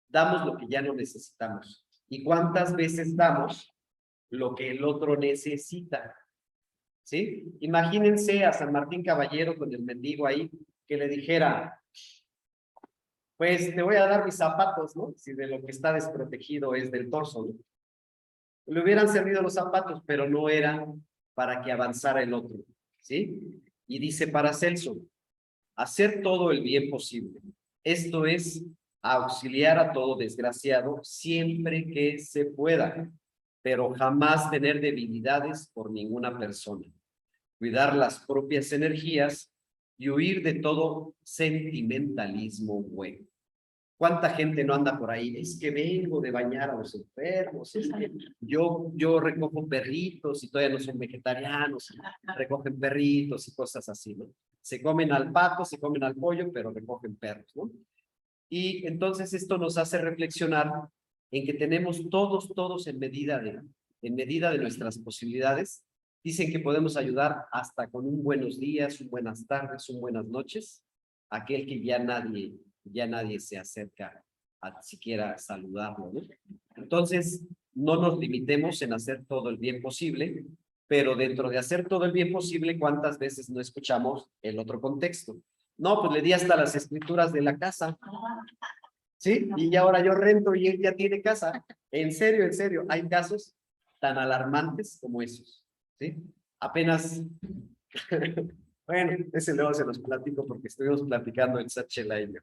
Damos lo que ya no necesitamos. ¿Y cuántas veces damos lo que el otro necesita? ¿Sí? Imagínense a San Martín Caballero con el mendigo ahí, que le dijera, pues te voy a dar mis zapatos, ¿no? Si de lo que está desprotegido es del torso, ¿no? Le hubieran servido los zapatos, pero no eran para que avanzara el otro, ¿sí? Y dice Paracelso, hacer todo el bien posible. Esto es auxiliar a todo desgraciado siempre que se pueda, pero jamás tener debilidades por ninguna persona. Cuidar las propias energías y huir de todo sentimentalismo bueno. ¿Cuánta gente no anda por ahí? Es que vengo de bañar a los enfermos, es que yo recojo perritos y todavía no son vegetarianos, recogen perritos y cosas así, ¿no? Se comen al pato, se comen al pollo, pero recogen perros, ¿no? Y entonces esto nos hace reflexionar en que tenemos todos en medida de nuestras posibilidades. Dicen que podemos ayudar hasta con un buenos días, un buenas tardes, un buenas noches, aquel que ya nadie se acerca a siquiera saludarlo, ¿no? Entonces, no nos limitemos en hacer todo el bien posible, pero dentro de hacer todo el bien posible, ¿cuántas veces no escuchamos el otro contexto? No, pues le di hasta las escrituras de la casa, ¿sí? Y ahora yo rento y él ya tiene casa. En serio, hay casos tan alarmantes como esos, ¿sí? Apenas Bueno, ese luego se los platico porque estuvimos platicando en Sachela y yo.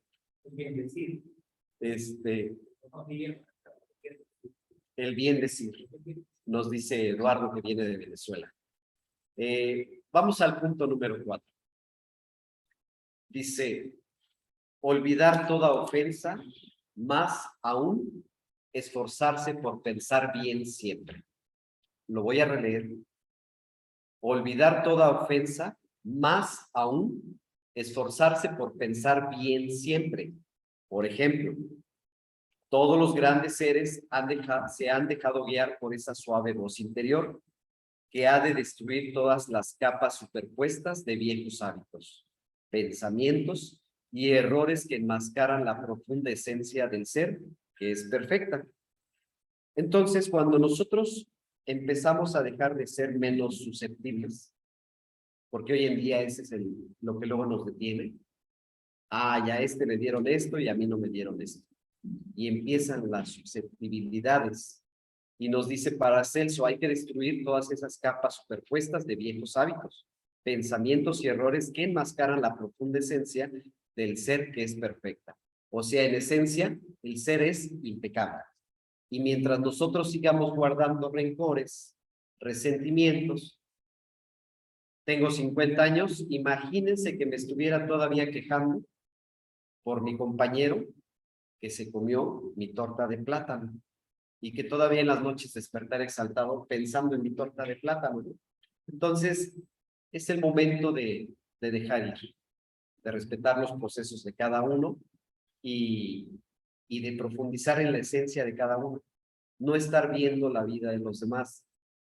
El bien decir, nos dice Eduardo que viene de Venezuela. Vamos al punto número 4. Dice, olvidar toda ofensa, más aún esforzarse por pensar bien siempre. Lo voy a releer. Olvidar toda ofensa, más aún esforzarse por pensar bien siempre. Por ejemplo, todos los grandes seres se han dejado guiar por esa suave voz interior que ha de destruir todas las capas superpuestas de viejos hábitos, pensamientos y errores que enmascaran la profunda esencia del ser, que es perfecta. Entonces, cuando nosotros empezamos a dejar de ser menos susceptibles, porque hoy en día ese es lo que luego nos detiene. Ah, ya a este le dieron esto y a mí no me dieron esto. Y empiezan las susceptibilidades. Y nos dice Paracelso, hay que destruir todas esas capas superpuestas de viejos hábitos, pensamientos y errores que enmascaran la profunda esencia del ser que es perfecta. O sea, en esencia, el ser es impecable. Y mientras nosotros sigamos guardando rencores, resentimientos, tengo 50 años, imagínense que me estuviera todavía quejando por mi compañero que se comió mi torta de plátano y que todavía en las noches despertar exaltado pensando en mi torta de plátano, ¿no? Entonces, es el momento de dejar ir, de respetar los procesos de cada uno y de profundizar en la esencia de cada uno. No estar viendo la vida de los demás,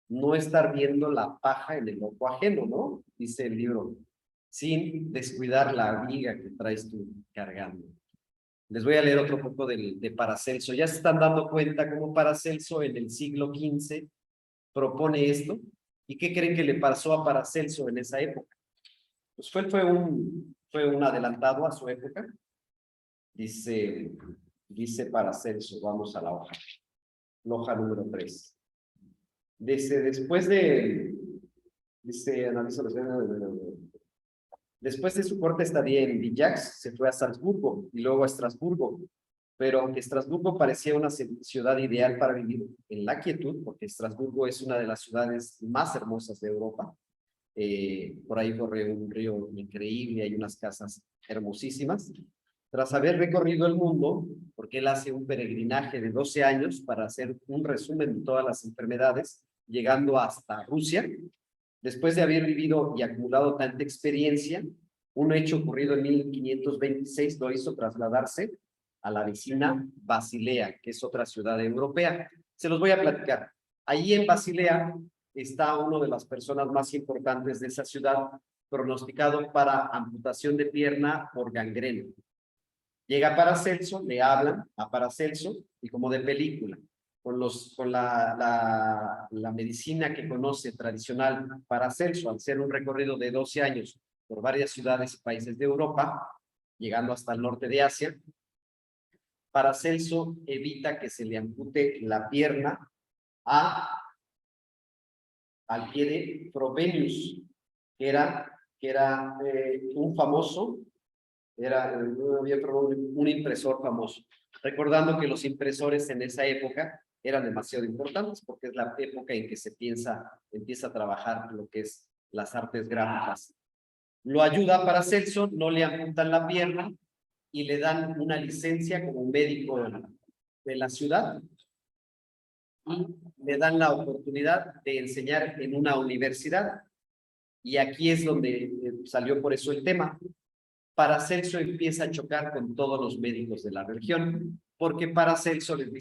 no estar viendo la paja en el ojo ajeno, ¿no? Dice el libro, sin descuidar la viga que traes tú cargando. Les voy a leer otro poco de Paracelso. Ya se están dando cuenta cómo Paracelso en el siglo XV propone esto. ¿Y qué creen que le pasó a Paracelso en esa época? Pues fue un adelantado a su época. Dice Paracelso, vamos a la hoja número 3. Después de su corta estadía en Villax, se fue a Salzburgo y luego a Estrasburgo. Pero aunque Estrasburgo parecía una ciudad ideal para vivir en la quietud, porque Estrasburgo es una de las ciudades más hermosas de Europa, por ahí corre un río increíble, hay unas casas hermosísimas. Tras haber recorrido el mundo, porque él hace un peregrinaje de 12 años para hacer un resumen de todas las enfermedades, llegando hasta Rusia, después de haber vivido y acumulado tanta experiencia, un hecho ocurrido en 1526 lo hizo trasladarse a la vecina Basilea, que es otra ciudad europea. Se los voy a platicar. Allí en Basilea está una de las personas más importantes de esa ciudad, pronosticado para amputación de pierna por gangrena. Llega Paracelso, le hablan a Paracelso y como de película, con la medicina que conoce tradicional Paracelso, al ser un recorrido de 12 años por varias ciudades y países de Europa, llegando hasta el norte de Asia, Paracelso evita que se le ampute la pierna al pie de Frobenius, que era un famoso, era un impresor famoso. Recordando que los impresores en esa época eran demasiado importantes porque es la época en que se empieza a trabajar lo que es las artes gráficas. Lo ayuda Paracelso, no le amputan la pierna y le dan una licencia como médico de la ciudad y le dan la oportunidad de enseñar en una universidad. Y aquí es donde salió por eso el tema. Paracelso empieza a chocar con todos los médicos de la región, porque Paracelso les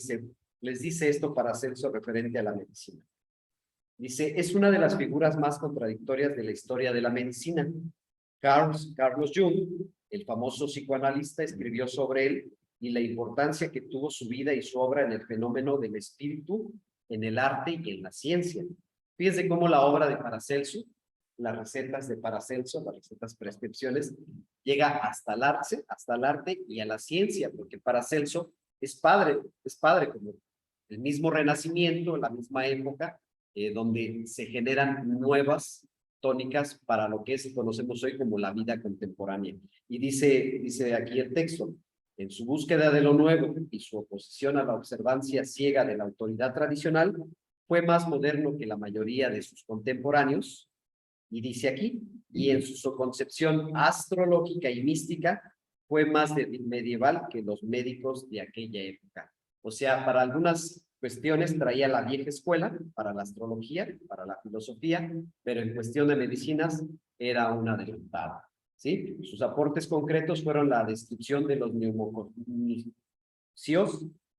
dice esto Paracelso referente a la medicina. Dice, es una de las figuras más contradictorias de la historia de la medicina. Carlos Jung, el famoso psicoanalista, escribió sobre él y la importancia que tuvo su vida y su obra en el fenómeno del espíritu, en el arte y en la ciencia. Fíjense cómo la obra de Paracelso, las recetas de Paracelso, las recetas prescripciones, llega hasta el arte y a la ciencia, porque Paracelso es padre como el mismo Renacimiento, la misma época, donde se generan nuevas tónicas para lo que conocemos hoy como la vida contemporánea. Y dice aquí el texto, en su búsqueda de lo nuevo y su oposición a la observancia ciega de la autoridad tradicional, fue más moderno que la mayoría de sus contemporáneos, y dice aquí, y en su concepción astrológica y mística, fue más medieval que los médicos de aquella época. O sea, para algunas cuestiones traía la vieja escuela, para la astrología, para la filosofía, pero en cuestión de medicinas era una adelantada, ¿sí? Sus aportes concretos fueron la descripción de los neumococios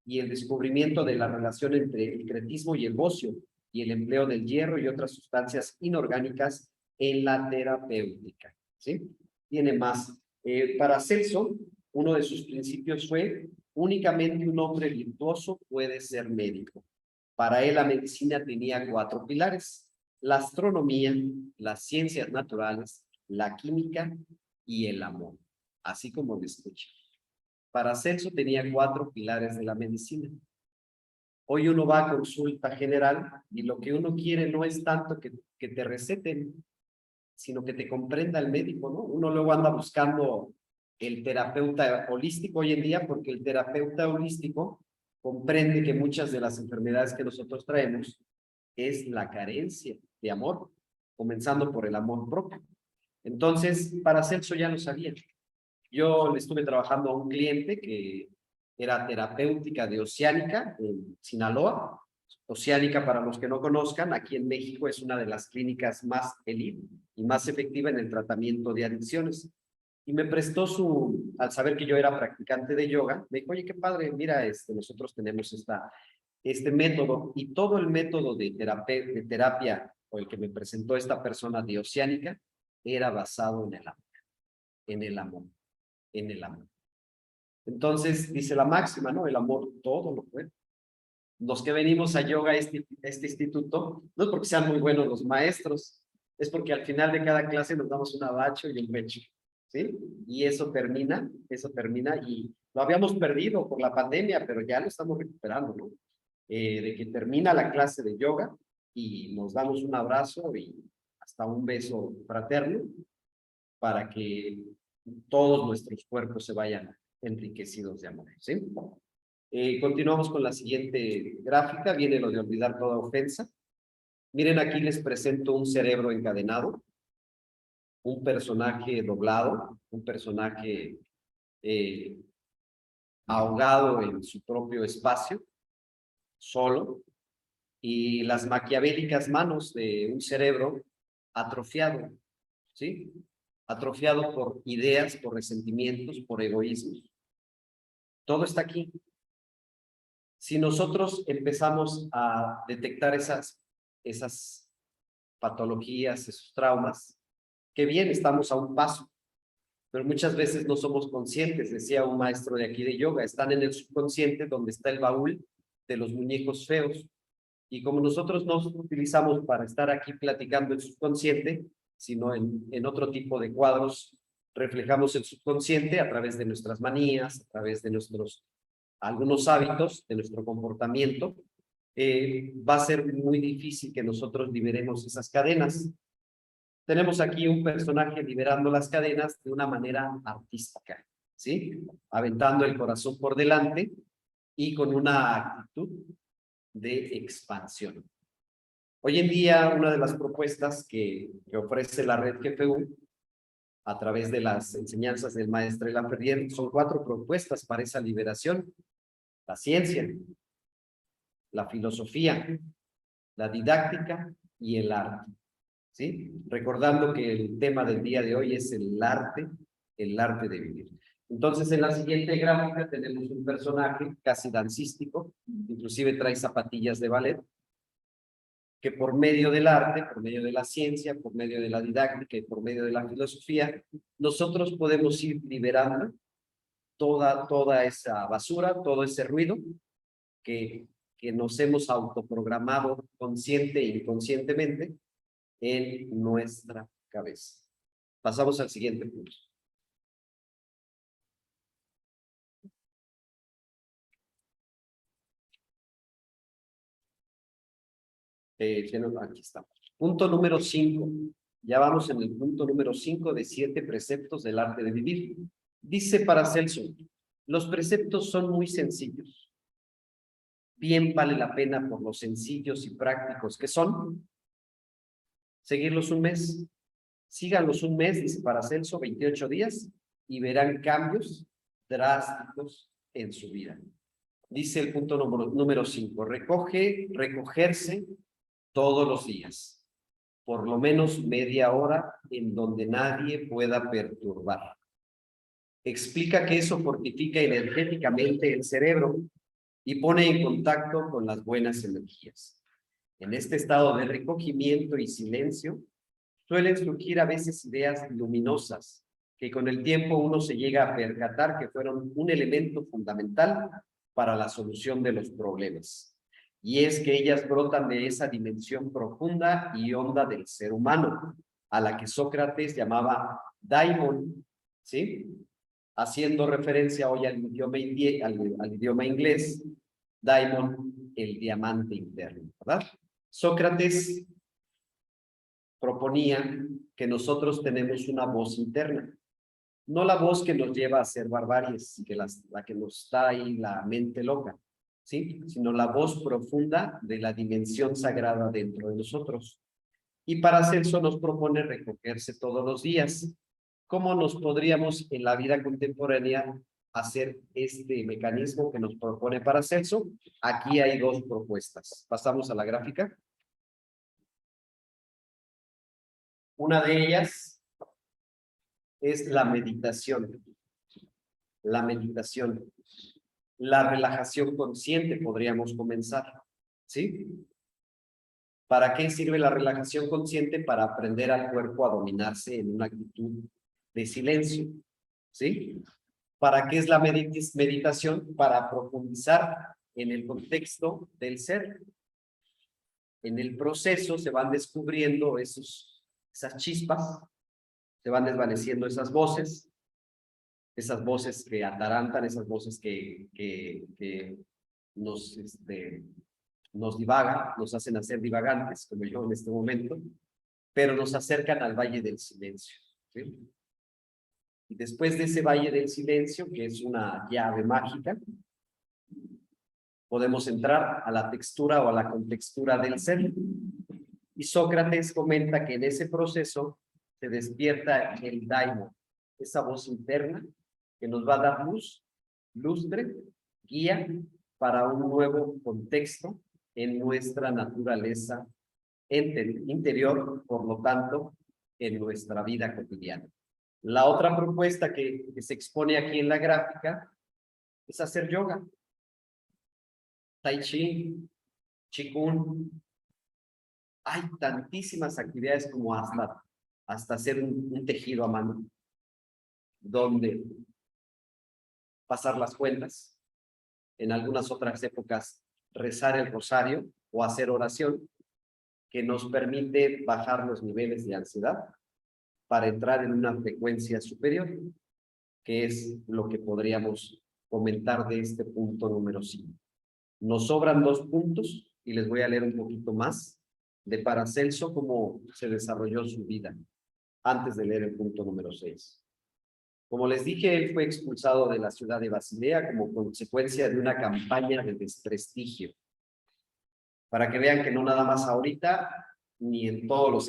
y el descubrimiento de la relación entre el cretismo y el bocio, y el empleo del hierro y otras sustancias inorgánicas en la terapéutica, ¿sí? Tiene más. Para Celso, uno de sus principios fue: únicamente un hombre virtuoso puede ser médico. Para él la medicina tenía 4 pilares: la astronomía, las ciencias naturales, la química y el amor, así como lo escucha. Para Celso tenía 4 pilares de la medicina. Hoy uno va a consulta general y lo que uno quiere no es tanto que te receten, sino que te comprenda el médico, ¿no? Uno luego anda buscando el terapeuta holístico hoy en día, porque el terapeuta holístico comprende que muchas de las enfermedades que nosotros traemos es la carencia de amor, comenzando por el amor propio. Entonces, para Celso ya lo sabía. Yo le estuve trabajando a un cliente que era terapéutica de Oceánica en Sinaloa. Oceánica, para los que no conozcan, aquí en México es una de las clínicas más elite y más efectiva en el tratamiento de adicciones. Y me prestó al saber que yo era practicante de yoga, me dijo: oye, qué padre, mira, nosotros tenemos este método, y todo el método de terapia o el que me presentó esta persona de Oceánica era basado en el amor, en el amor, en el amor. Entonces, dice la máxima, ¿no? El amor todo lo puede. Los que venimos a yoga, este instituto, no es porque sean muy buenos los maestros, es porque al final de cada clase nos damos un abacho y un pecho, ¿sí? Y eso termina, y lo habíamos perdido por la pandemia, pero ya lo estamos recuperando, ¿no? De que termina la clase de yoga y nos damos un abrazo y hasta un beso fraterno para que todos nuestros cuerpos se vayan enriquecidos de amor, ¿sí? Continuamos con la siguiente gráfica. Viene lo de olvidar toda ofensa. Miren, aquí les presento un cerebro encadenado, un personaje doblado, un personaje ahogado en su propio espacio, solo, y las maquiavélicas manos de un cerebro atrofiado, ¿sí? Atrofiado por ideas, por resentimientos, por egoísmos. Todo está aquí. Si nosotros empezamos a detectar esas patologías, esos traumas, que bien, estamos a un paso, pero muchas veces no somos conscientes. Decía un maestro de aquí de yoga, están en el subconsciente, donde está el baúl de los muñecos feos. Y como nosotros no utilizamos para estar aquí platicando el subconsciente, sino en otro tipo de cuadros, reflejamos el subconsciente a través de nuestras manías, a través de algunos hábitos, de nuestro comportamiento. Va a ser muy difícil que nosotros liberemos esas cadenas. Tenemos aquí un personaje liberando las cadenas de una manera artística, ¿sí? Aventando el corazón por delante y con una actitud de expansión. Hoy en día, una de las propuestas que ofrece la red GFU a través de las enseñanzas del maestro Laferrière son 4 propuestas para esa liberación: la ciencia, la filosofía, la didáctica y el arte, ¿sí? Recordando que el tema del día de hoy es el arte de vivir. Entonces, en la siguiente gráfica tenemos un personaje casi dancístico, inclusive trae zapatillas de ballet, que por medio del arte, por medio de la ciencia, por medio de la didáctica y por medio de la filosofía, nosotros podemos ir liberando toda esa basura, todo ese ruido que nos hemos autoprogramado consciente e inconscientemente en nuestra cabeza. Pasamos al siguiente punto. Aquí estamos. Punto número 5. Ya vamos en el punto número 5 de 7 preceptos del arte de vivir. Dice Paracelso, los preceptos son muy sencillos. Bien vale la pena por los sencillos y prácticos que son. Seguirlos un mes. Síganlos un mes, dice Paracelso, 28 días, y verán cambios drásticos en su vida. Dice el punto número 5, recogerse todos los días, por lo menos media hora en donde nadie pueda perturbar. Explica que eso fortifica energéticamente el cerebro y pone en contacto con las buenas energías. En este estado de recogimiento y silencio, suelen surgir a veces ideas luminosas que con el tiempo uno se llega a percatar que fueron un elemento fundamental para la solución de los problemas. Y es que ellas brotan de esa dimensión profunda y honda del ser humano, a la que Sócrates llamaba daimon, ¿sí? Haciendo referencia hoy al idioma inglés, daimon, el diamante interno, ¿verdad? Sócrates proponía que nosotros tenemos una voz interna, no la voz que nos lleva a hacer barbaries, la que nos da ahí la mente loca, ¿sí? Sino la voz profunda de la dimensión sagrada dentro de nosotros. Y Paracelso nos propone recogerse todos los días. ¿Cómo nos podríamos en la vida contemporánea hacer este mecanismo que nos propone Paracelso? Aquí hay dos propuestas. Pasamos a la gráfica. Una de ellas es la meditación. La meditación. La relajación consciente podríamos comenzar, ¿sí? ¿Para qué sirve la relajación consciente? Para aprender al cuerpo a dominarse en una actitud de silencio, ¿sí? ¿Para qué es la meditación? Para profundizar en el contexto del ser. En el proceso se van descubriendo esas chispas, se van desvaneciendo esas voces que atarantan, esas voces que nos divagan, nos hacen hacer divagantes, como yo en este momento, pero nos acercan al Valle del Silencio, ¿sí? Y después de ese Valle del Silencio, que es una llave mágica, podemos entrar a la textura o a la contextura del ser. Y Sócrates comenta que en ese proceso se despierta el daimon, esa voz interna que nos va a dar luz, lustre, guía para un nuevo contexto en nuestra naturaleza interior, por lo tanto, en nuestra vida cotidiana. La otra propuesta que se expone aquí en la gráfica es hacer yoga, tai chi, qigong. Hay tantísimas actividades como hasta hacer un tejido a mano, donde pasar las cuentas, en algunas otras épocas rezar el rosario o hacer oración, que nos permite bajar los niveles de ansiedad para entrar en una frecuencia superior, que es lo que podríamos comentar de este punto número 5. Nos sobran 2 puntos y les voy a leer un poquito más de Paracelso, cómo se desarrolló su vida, antes de leer el punto número 6. Como les dije, él fue expulsado de la ciudad de Basilea como consecuencia de una campaña de desprestigio. Para que vean que no nada más ahorita, ni en todos los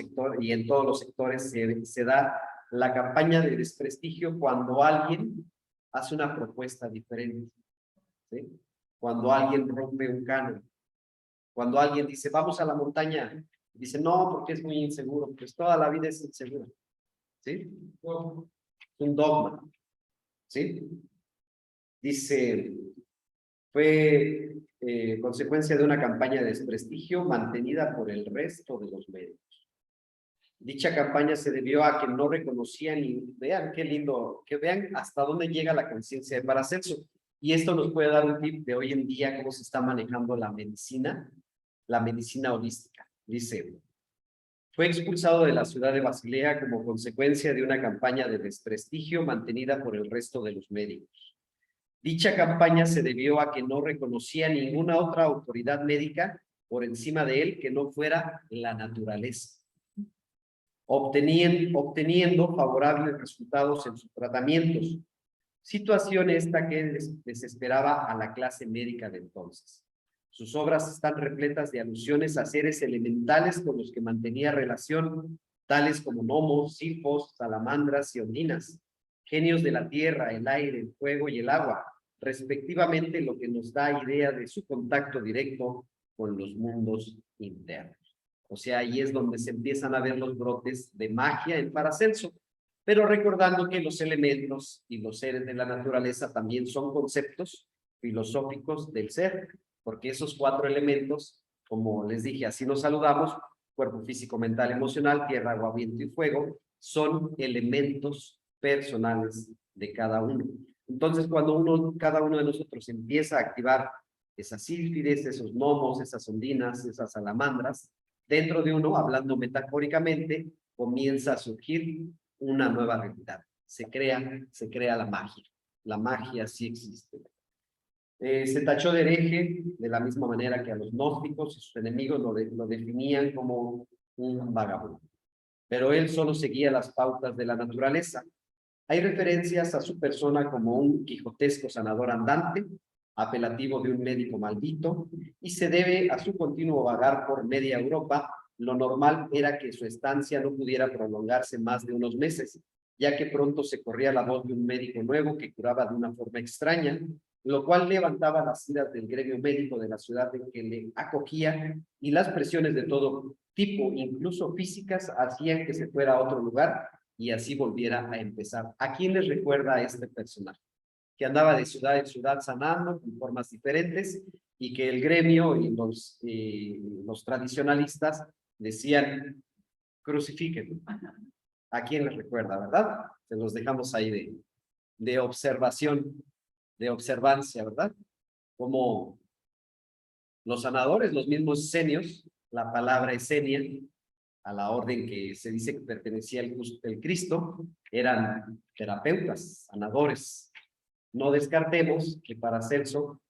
sectores se da la campaña de desprestigio cuando alguien hace una propuesta diferente, ¿sí? Cuando alguien rompe un canon, cuando alguien dice, vamos a la montaña, dice, no, porque es muy inseguro, pues toda la vida es insegura, ¿sí? Un dogma, ¿sí? Dice, fue consecuencia de una campaña de desprestigio mantenida por el resto de los medios. Dicha campaña se debió a que no reconocían, y vean qué lindo, que vean hasta dónde llega la conciencia de Paracelso. Y esto nos puede dar un tip de hoy en día, cómo se está manejando la medicina holística. Dice, fue expulsado de la ciudad de Basilea como consecuencia de una campaña de desprestigio mantenida por el resto de los médicos. Dicha campaña se debió a que no reconocía ninguna otra autoridad médica por encima de él que no fuera la naturaleza. obteniendo favorables resultados en sus tratamientos. Situación esta que desesperaba a la clase médica de entonces. Sus obras están repletas de alusiones a seres elementales con los que mantenía relación, tales como gnomos, silfos, salamandras y ondinas, genios de la tierra, el aire, el fuego y el agua, respectivamente, lo que nos da idea de su contacto directo con los mundos internos. O sea, ahí es donde se empiezan a ver los brotes de magia en Paracelso, pero recordando que los elementos y los seres de la naturaleza también son conceptos filosóficos del ser, porque esos 4 elementos, como les dije, así nos saludamos, cuerpo físico, mental, emocional, tierra, agua, viento y fuego, son elementos personales de cada uno. Entonces, cuando cada uno de nosotros empieza a activar esas sílfides, esos gnomos, esas ondinas, esas salamandras, dentro de uno, hablando metafóricamente, comienza a surgir una nueva realidad. Se crea la magia. La magia sí existe. Se tachó de hereje de la misma manera que a los gnósticos y sus enemigos lo definían como un vagabundo. Pero él solo seguía las pautas de la naturaleza. Hay referencias a su persona como un quijotesco sanador andante, apelativo de un médico maldito, y se debe a su continuo vagar por media Europa. Lo normal era que su estancia no pudiera prolongarse más de unos meses, ya que pronto se corría la voz de un médico nuevo que curaba de una forma extraña, lo cual levantaba las iras del gremio médico de la ciudad en que le acogía, y las presiones de todo tipo, incluso físicas, hacían que se fuera a otro lugar y así volviera a empezar. ¿A quién les recuerda a este personaje? Que andaba de ciudad en ciudad sanando con formas diferentes y que el gremio y los tradicionalistas decían, crucifíquenlo. ¿A quién les recuerda, verdad? Se los dejamos ahí de observación, de observancia, ¿verdad? Como los sanadores, los mismos senios, la palabra esenia, a la orden que se dice que pertenecía el Cristo, eran terapeutas, sanadores. No descartemos que Paracelso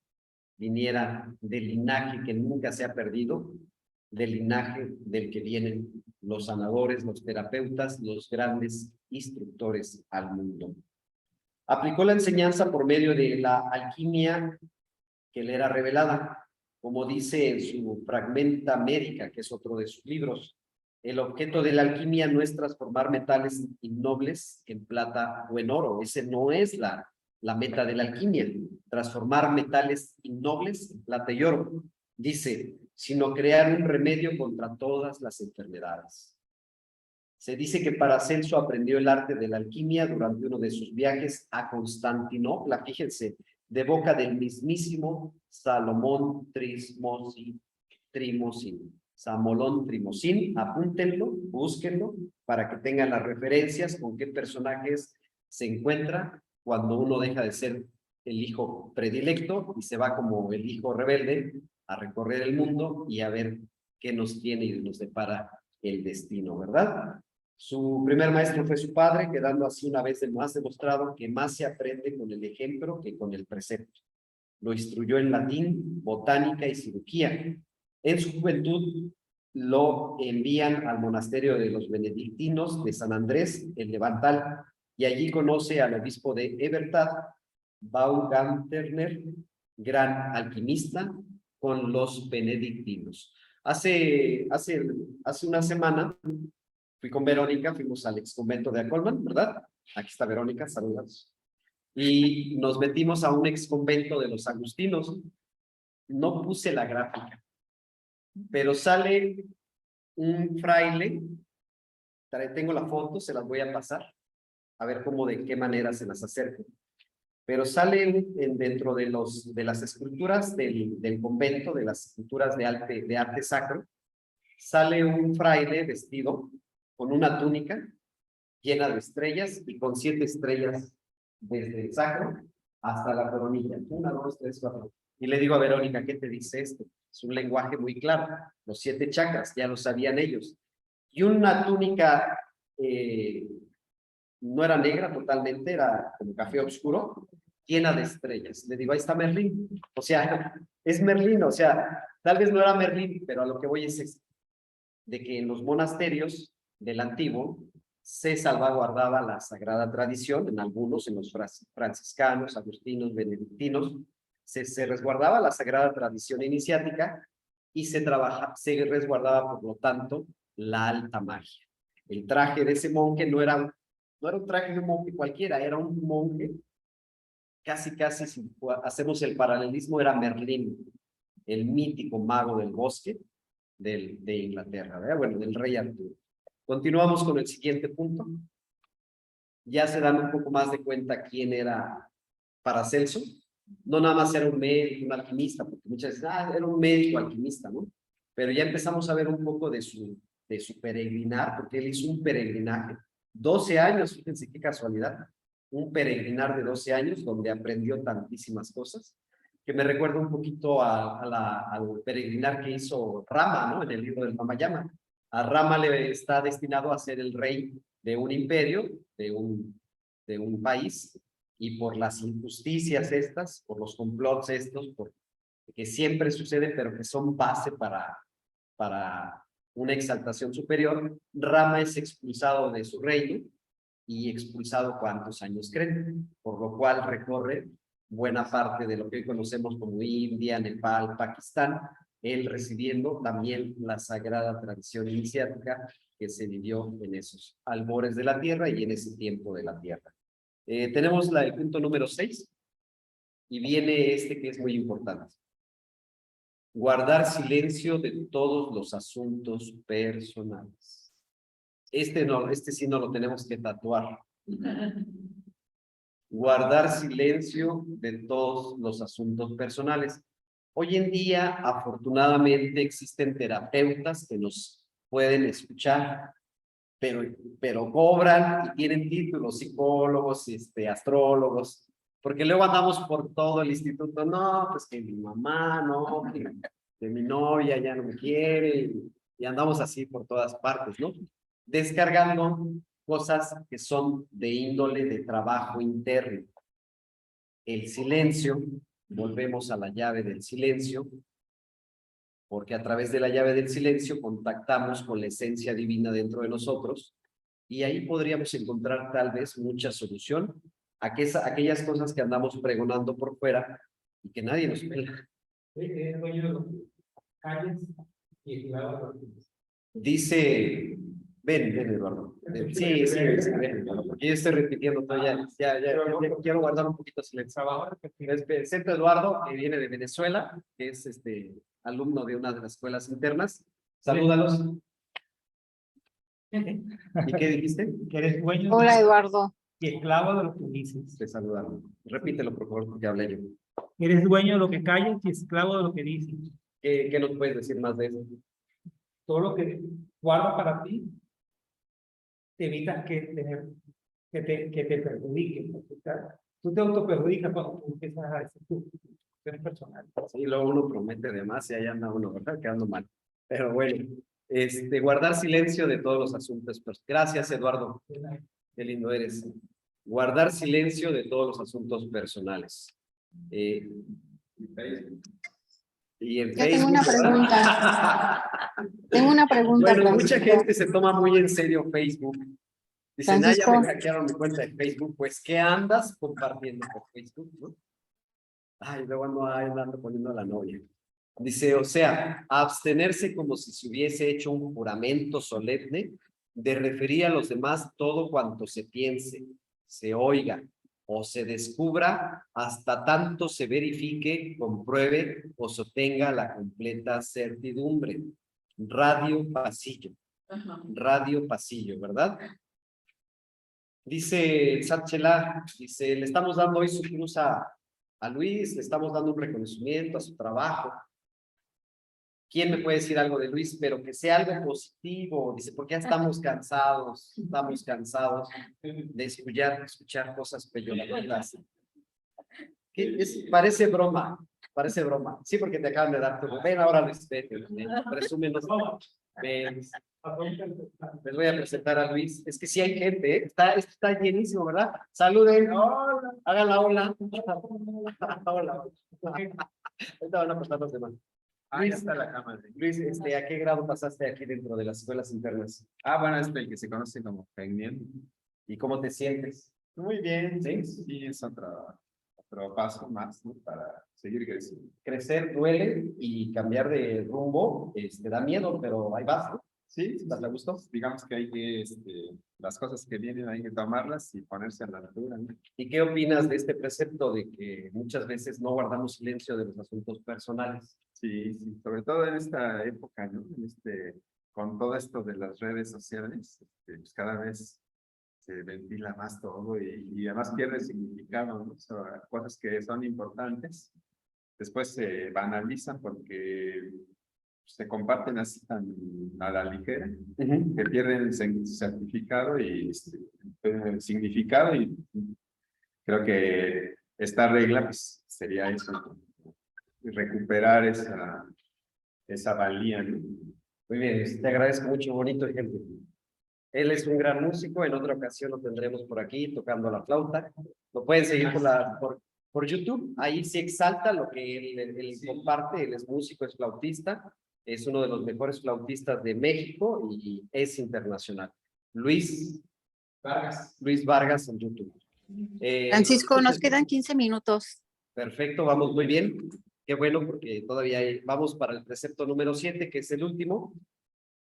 viniera del linaje que nunca se ha perdido, del linaje del que vienen los sanadores, los terapeutas, los grandes instructores al mundo. Aplicó la enseñanza por medio de la alquimia que le era revelada, como dice en su Fragmenta Médica, que es otro de sus libros. El objeto de la alquimia no es transformar metales innobles en plata o en oro. Ese no es la meta de la alquimia, transformar metales innobles en plata y oro. Dice, sino crear un remedio contra todas las enfermedades. Se dice que Paracelso aprendió el arte de la alquimia durante uno de sus viajes a Constantinopla, fíjense, de boca del mismísimo Salomón Trimosín. Samolón Trimosín, apúntenlo, búsquenlo, para que tengan las referencias con qué personajes se encuentra cuando uno deja de ser el hijo predilecto y se va como el hijo rebelde a recorrer el mundo y a ver qué nos tiene y nos depara el destino, ¿verdad? Su primer maestro fue su padre, quedando así una vez más demostrado que más se aprende con el ejemplo que con el precepto. Lo instruyó en latín, botánica y cirugía. En su juventud lo envían al monasterio de los benedictinos de San Andrés, en Levantal, y allí conoce al obispo de Eberstadt, Baumgartner, gran alquimista, con los benedictinos. Hace una semana fui con Verónica, fuimos al ex convento de Acolman, ¿verdad? Aquí está Verónica, saludos. Y nos metimos a un ex convento de los agustinos. No puse la gráfica, pero sale un fraile, tengo la foto, se las voy a pasar, a ver cómo, de qué manera se las acerco. Pero sale dentro de las esculturas del convento, de las esculturas de arte sacro, sale un fraile vestido con una túnica llena de estrellas y con 7 estrellas desde el sacro hasta la coronilla. 1, 2, 3, 4. Y le digo a Verónica, ¿qué te dice esto? Es un lenguaje muy claro. Los 7 chakras, ya lo sabían ellos. Y una túnica no era negra totalmente, era como café oscuro, llena de estrellas. Le digo, ahí está Merlín. O sea, es Merlín, o sea, tal vez no era Merlín, pero a lo que voy es de que en los monasterios del antiguo, se salvaguardaba la sagrada tradición, en algunos, en los franciscanos, agustinos, benedictinos, se resguardaba la sagrada tradición iniciática y se resguardaba, por lo tanto, la alta magia. El traje de ese monje no era un traje de un monje cualquiera, era un monje, casi, si hacemos el paralelismo, era Merlín, el mítico mago del bosque de Inglaterra, ¿verdad? Bueno, del rey Arturo. Continuamos con el siguiente punto. Ya se dan un poco más de cuenta quién era Paracelso. No nada más era un médico, un alquimista, porque muchas veces, era un médico alquimista, ¿no? Pero ya empezamos a ver un poco de su peregrinar, porque él hizo un peregrinaje. 12 años, fíjense qué casualidad. Un peregrinar de 12 años donde aprendió tantísimas cosas, que me recuerda un poquito al peregrinar que hizo Rama, ¿no? En el libro del Ramayana. A Rama le está destinado a ser el rey de un imperio, de un país, y por las injusticias estas, por los complots estos, que siempre suceden, pero que son base para una exaltación superior, Rama es expulsado de su reino y expulsado cuántos años creen, por lo cual recorre buena parte de lo que hoy conocemos como India, Nepal, Pakistán, él recibiendo también la sagrada tradición iniciática que se vivió en esos albores de la tierra y en ese tiempo de la tierra. Tenemos el punto número 6 y viene este que es muy importante. Guardar silencio de todos los asuntos personales. Este sí no lo tenemos que tatuar. Guardar silencio de todos los asuntos personales. Hoy en día, afortunadamente, existen terapeutas que nos pueden escuchar, pero cobran y tienen títulos, psicólogos, astrólogos, porque luego andamos por todo el instituto, no, pues que mi mamá, no, que mi novia ya no me quiere, y andamos así por todas partes, ¿no? Descargando cosas que son de índole de trabajo interno. El silencio, volvemos a la llave del silencio, porque a través de la llave del silencio contactamos con la esencia divina dentro de nosotros y ahí podríamos encontrar tal vez mucha solución a aquellas cosas que andamos pregonando por fuera y que nadie nos pela. Dice, ven Eduardo. Sí, ven, Eduardo, porque yo estoy repitiendo todo ya quiero guardar un poquito de silencio. Presento a Eduardo, que viene de Venezuela, que es alumno de una de las escuelas internas. Salúdalos. ¿Y qué dijiste? Que eres dueño Hola, Eduardo. y esclavo de lo que dices. Te saludaron. Repítelo, por favor, porque hablé yo. Eres dueño de lo que callas y esclavo de lo que dices. ¿Qué nos puedes decir más de eso? Todo lo que guardas para ti, te evitas que te perjudique. Tú te autoperjudicas cuando tú empiezas a decir tú eres personal. Sí, luego uno promete de más y ahí anda uno, ¿verdad? Quedando mal. Pero bueno, guardar silencio de todos los asuntos. Gracias, Eduardo. Qué lindo eres. Guardar silencio de todos los asuntos personales. Y en Yo Facebook, tengo una ¿verdad? pregunta. Tengo una pregunta, Bueno, mucha Francisco. gente se toma muy en serio Facebook. Dicen, ya Francisco. me hackearon mi cuenta de Facebook. Pues, ¿qué andas compartiendo por Facebook, no? Ay, luego ando poniendo a la novia. Dice, o sea, abstenerse como si se hubiese hecho un juramento solemne de referir a los demás todo cuanto se piense, se oiga o se descubra hasta tanto se verifique, compruebe o sostenga la completa certidumbre. Radio pasillo. Radio pasillo, ¿verdad? Dice Sáchela, dice, le estamos dando hoy su cruz a Luis, le estamos dando un reconocimiento a su trabajo. ¿Quién me puede decir algo de Luis? Pero que sea algo positivo. Dice, porque ya estamos cansados de escuchar cosas peyorativas. Parece broma. Sí, porque te acaban de dar tu... Ven ahora, Luis, presúmenos. Ven. Les voy a presentar a Luis. Es que sí hay gente, ¿eh? Esto está llenísimo, ¿verdad? Saluden. Hola. Hagan la hola. Hola. Ahorita van a pasar los demás. Ah, ya está la cámara. Luis, ¿a qué grado pasaste aquí dentro de las escuelas internas? Ah, bueno, es el que se conoce como Fegniel. ¿Y cómo te sientes? Muy bien, ¿Sí? sí, es otro paso más, ¿no? Para seguir creciendo. Crecer duele y cambiar de rumbo, da miedo, pero ahí vas, ¿no? Sí, ¿Estás a gusto? digamos que hay que, las cosas que vienen hay que tomarlas y ponerse a la altura, ¿no? ¿Y qué opinas de este precepto de que muchas veces no guardamos silencio de los asuntos personales? Sí, sí, sobre todo en esta época, ¿no? Con todo esto de las redes sociales, pues cada vez se ventila más todo y además pierde significado, ¿no? O sea, cosas que son importantes, después se banalizan porque se comparten así tan a la ligera, que pierden el significado y creo que esta regla pues, sería eso, ¿no? Recuperar esa valía, ¿no? Muy bien, te agradezco mucho, bonito ejemplo. Él es un gran músico, en otra ocasión lo tendremos por aquí tocando la flauta. Lo pueden seguir por YouTube, ahí sí exalta lo que él comparte, él es músico, es flautista, es uno de los mejores flautistas de México y es internacional. Luis Vargas en YouTube. Francisco, nos quedan 15 minutos. Perfecto, vamos muy bien. Qué bueno porque todavía vamos para el precepto número 7, que es el último.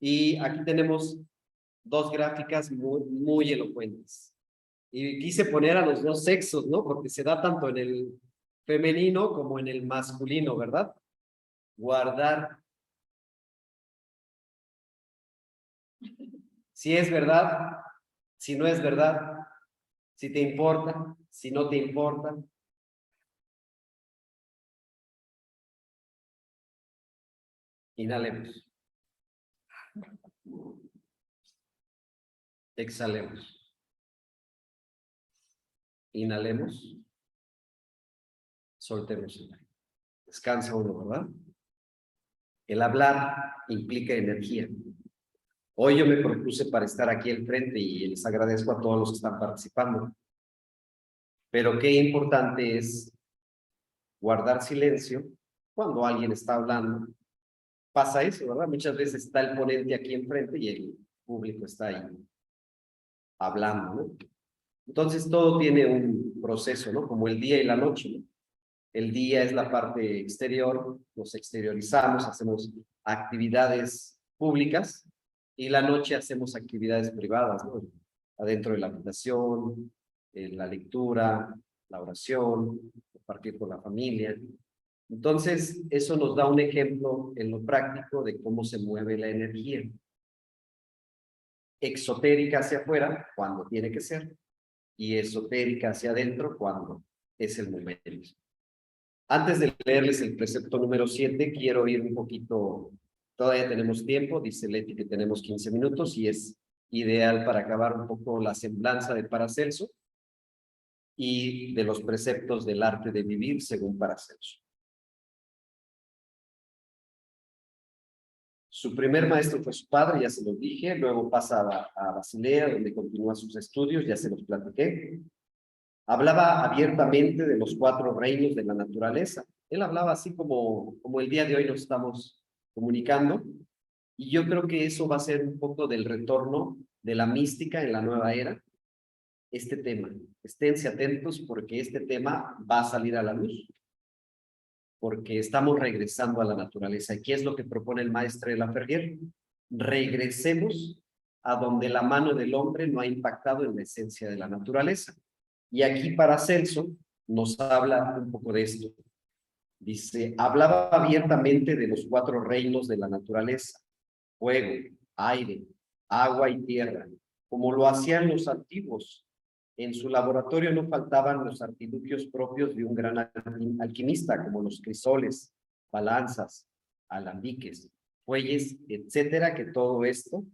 Y aquí tenemos dos gráficas muy elocuentes. Y quise poner a los dos sexos, ¿no? Porque se da tanto en el femenino como en el masculino, ¿verdad? Guardar. Si es verdad, si no es verdad, si te importa, si no te importa. Inhalemos. Exhalemos. Inhalemos. Soltemos el aire. Descansa uno, ¿verdad? El hablar implica energía. Hoy yo me propuse para estar aquí al frente y les agradezco a todos los que están participando. Pero qué importante es guardar silencio cuando alguien está hablando. Pasa eso, ¿verdad? Muchas veces está el ponente aquí enfrente y el público está ahí hablando, ¿no? Entonces todo tiene un proceso, ¿no? Como el día y la noche, ¿no? El día es la parte exterior, nos exteriorizamos, hacemos actividades públicas y la noche hacemos actividades privadas, ¿no? Adentro de la habitación, en la lectura, la oración, compartir con la familia. Entonces, eso nos da un ejemplo en lo práctico de cómo se mueve la energía. Exotérica hacia afuera, cuando tiene que ser, y esotérica hacia adentro, cuando es el momento. Antes de leerles el precepto número 7, quiero ir un poquito, todavía tenemos tiempo, dice Leti que tenemos 15 minutos y es ideal para acabar un poco la semblanza de Paracelso y de los preceptos del arte de vivir según Paracelso. Su primer maestro fue su padre, ya se los dije, luego pasa a Basilea, donde continúa sus estudios, ya se los platiqué. Hablaba abiertamente de los 4 reinos de la naturaleza. Él hablaba así como el día de hoy nos estamos comunicando, y yo creo que eso va a ser un poco del retorno de la mística en la nueva era, este tema. Esténse atentos porque este tema va a salir a la luz, porque estamos regresando a la naturaleza. ¿Y qué es lo que propone el maestro de la Ferrier? Regresemos a donde la mano del hombre no ha impactado en la esencia de la naturaleza. Y aquí Paracelso nos habla un poco de esto. Dice, hablaba abiertamente de los 4 reinos de la naturaleza: fuego, aire, agua y tierra, como lo hacían los antiguos. En su laboratorio no faltaban los artilugios propios de un gran alquimista, como los crisoles, balanzas, alambiques, fuelles, etcétera, que todo esto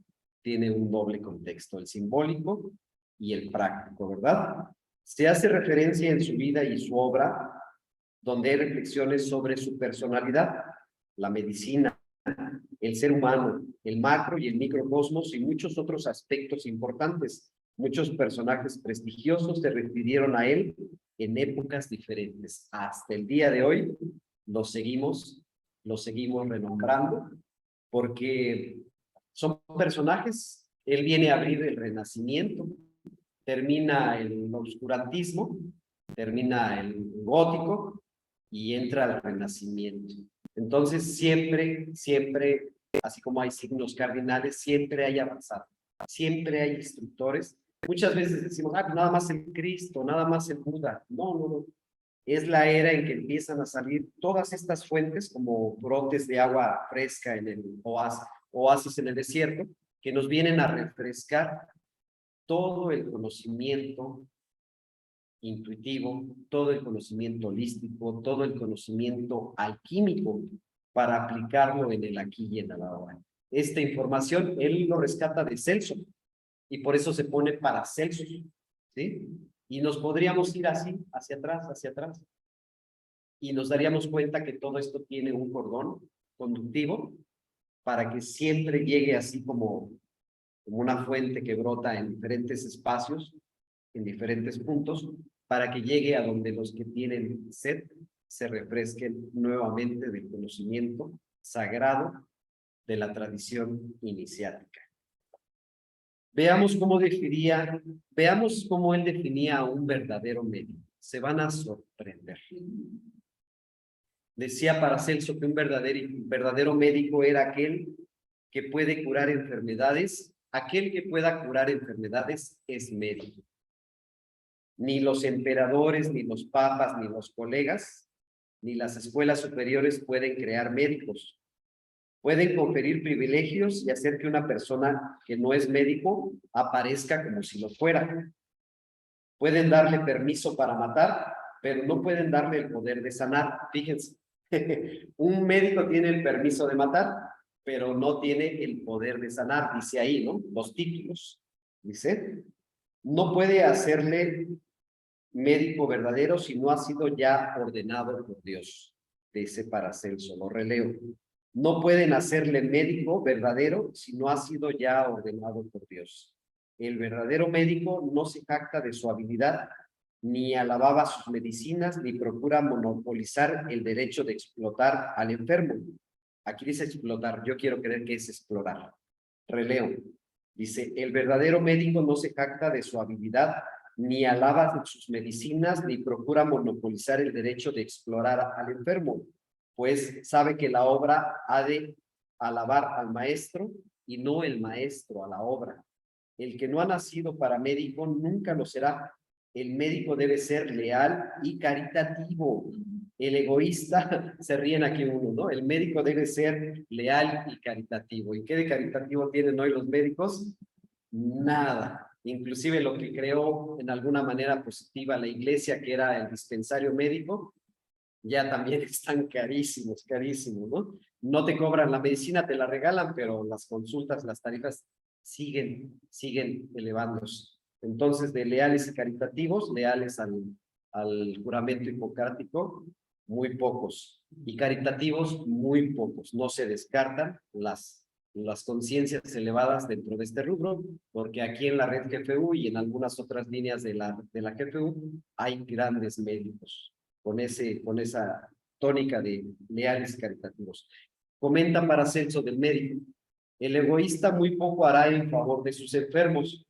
tiene un doble contexto, el simbólico y el práctico, ¿verdad? Se hace referencia en su vida y su obra, donde hay reflexiones sobre su personalidad, la medicina, el ser humano, el macro y el microcosmos y muchos otros aspectos importantes. Muchos personajes prestigiosos se refirieron a él en épocas diferentes. Hasta el día de hoy lo seguimos lo seguimos renombrando, porque son personajes. Él viene a abrir el Renacimiento, termina el oscurantismo, termina el gótico y entra al Renacimiento. Entonces siempre, así como hay signos cardinales, siempre hay avanzado, siempre hay instructores. Muchas veces decimos, nada más el Cristo, nada más el Buda. No. Es la era en que empiezan a salir todas estas fuentes como brotes de agua fresca en el oasis en el desierto, que nos vienen a refrescar todo el conocimiento intuitivo, todo el conocimiento holístico, todo el conocimiento alquímico para aplicarlo en el aquí y en el ahora. Esta información, él lo rescata de Celso y por eso se pone Paracelsus, ¿sí? Y nos podríamos ir así, hacia atrás, y nos daríamos cuenta que todo esto tiene un cordón conductivo para que siempre llegue así como una fuente que brota en diferentes espacios, en diferentes puntos, para que llegue a donde los que tienen sed se refresquen nuevamente del conocimiento sagrado de la tradición iniciática. Veamos cómo él definía a un verdadero médico. Se van a sorprender. Decía Paracelso que un verdadero médico era aquel que puede curar enfermedades. Aquel que pueda curar enfermedades es médico. Ni los emperadores, ni los papas, ni los colegas, ni las escuelas superiores pueden crear médicos. Pueden conferir privilegios y hacer que una persona que no es médico aparezca como si lo fuera. Pueden darle permiso para matar, pero no pueden darle el poder de sanar. Fíjense, un médico tiene el permiso de matar, pero no tiene el poder de sanar, dice ahí, ¿no? Los títulos. Dice, no puede hacerle médico verdadero si no ha sido ya ordenado por Dios. Dice Paracelso, lo releo. No pueden hacerle médico verdadero si no ha sido ya ordenado por Dios. El verdadero médico no se jacta de su habilidad, ni alababa sus medicinas, ni procura monopolizar el derecho de explotar al enfermo. Aquí dice explotar, yo quiero creer que es explorar. Releo. Dice, el verdadero médico no se jacta de su habilidad, ni alaba sus medicinas, ni procura monopolizar el derecho de explorar al enfermo, pues sabe que la obra ha de alabar al maestro y no el maestro a la obra. El que no ha nacido para médico nunca lo será. El médico debe ser leal y caritativo. El egoísta, se ríen aquí uno, ¿no? El médico debe ser leal y caritativo. ¿Y qué de caritativo tienen hoy los médicos? Nada. Inclusive lo que creó en alguna manera positiva la iglesia, que era el dispensario médico, ya también están carísimos, ¿no? No te cobran la medicina, te la regalan, pero las consultas, las tarifas siguen elevándose. Entonces, de leales y caritativos, leales al juramento hipocrático, muy pocos. Y caritativos, muy pocos. No se descartan las conciencias elevadas dentro de este rubro, porque aquí en la red GFU y en algunas otras líneas de la GFU hay grandes médicos con esa tónica de leales caritativos. Comenta Paracelso del médico, el egoísta muy poco hará en favor de sus enfermos.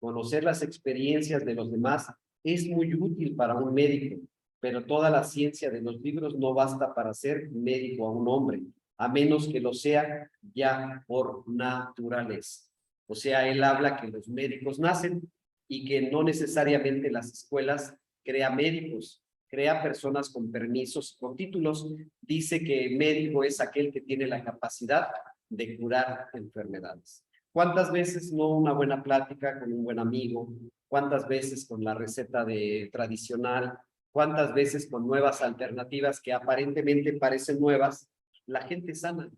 Conocer las experiencias de los demás es muy útil para un médico, pero toda la ciencia de los libros no basta para ser médico a un hombre, a menos que lo sea ya por naturaleza. O sea, él habla que los médicos nacen y que no necesariamente las escuelas crean médicos, crea personas con permisos, con títulos. Dice que médico es aquel que tiene la capacidad de curar enfermedades. ¿Cuántas veces no una buena plática con un buen amigo? ¿Cuántas veces con la receta tradicional? ¿Cuántas veces con nuevas alternativas que aparentemente parecen nuevas? La gente sana,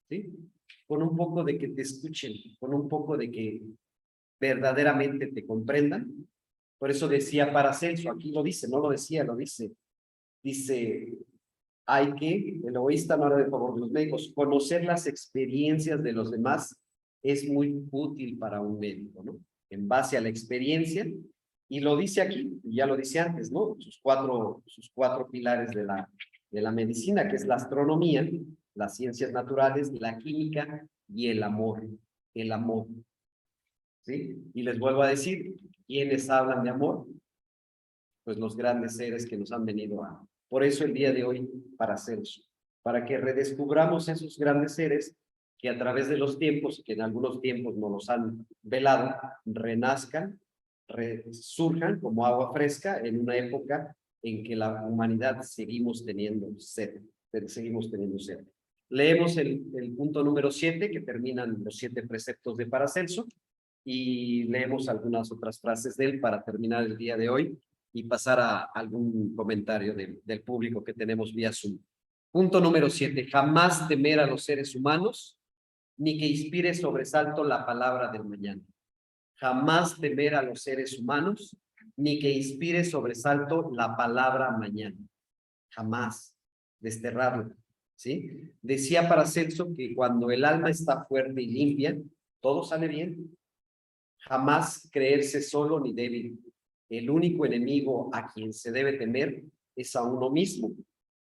¿sí? Con un poco de que te escuchen, con un poco de que verdaderamente te comprendan. Por eso decía Paracelso, aquí lo dice, no lo decía, lo dice. Dice, el egoísta no hará de favor de los médicos, conocer las experiencias de los demás es muy útil para un médico, ¿no? En base a la experiencia, y lo dice aquí, ya lo dice antes, ¿no? Sus cuatro pilares de la medicina, que es la astronomía, las ciencias naturales, la química y el amor. El amor. ¿Sí? Y les vuelvo a decir, ¿quiénes hablan de amor? Pues los grandes seres que nos han venido a... Por eso el día de hoy, para hacer eso, para que redescubramos esos grandes seres que a través de los tiempos, que en algunos tiempos nos los han velado, renazcan, resurjan como agua fresca en una época en que la humanidad seguimos teniendo sed. Leemos el punto número 7, que terminan los 7 preceptos de Paracelso, y leemos algunas otras frases de él para terminar el día de hoy y pasar a algún comentario del público que tenemos vía Zoom. Punto número 7, jamás temer a los seres humanos, ni que inspire sobresalto la palabra del mañana. Jamás temer a los seres humanos, ni que inspire sobresalto la palabra mañana. Jamás desterrarlo, ¿sí? Decía Paracelso que cuando el alma está fuerte y limpia, todo sale bien. Jamás creerse solo ni débil. El único enemigo a quien se debe temer es a uno mismo.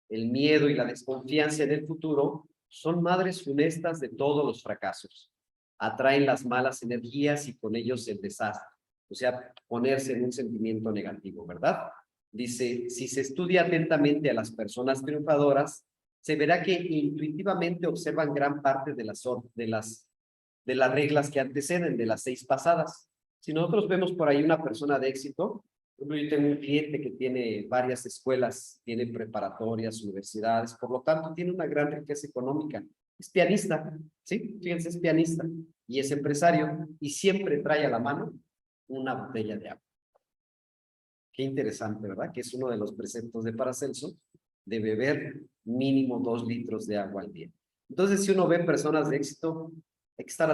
El miedo y la desconfianza en el futuro son madres funestas de todos los fracasos. Atraen las malas energías y con ellos el desastre. O sea, ponerse en un sentimiento negativo, ¿verdad? Dice, si se estudia atentamente a las personas triunfadoras, se verá que intuitivamente observan gran parte de las reglas que anteceden, de las 6 pasadas. Si nosotros vemos por ahí una persona de éxito, yo tengo un cliente que tiene varias escuelas, tiene preparatorias, universidades, por lo tanto tiene una gran riqueza económica. Es pianista, ¿sí? Fíjense, es pianista y es empresario y siempre trae a la mano una botella de agua. Qué interesante, ¿verdad? Que es uno de los preceptos de Paracelso, de beber mínimo 2 litros de agua al día. Entonces, si uno ve personas de éxito, hay que estar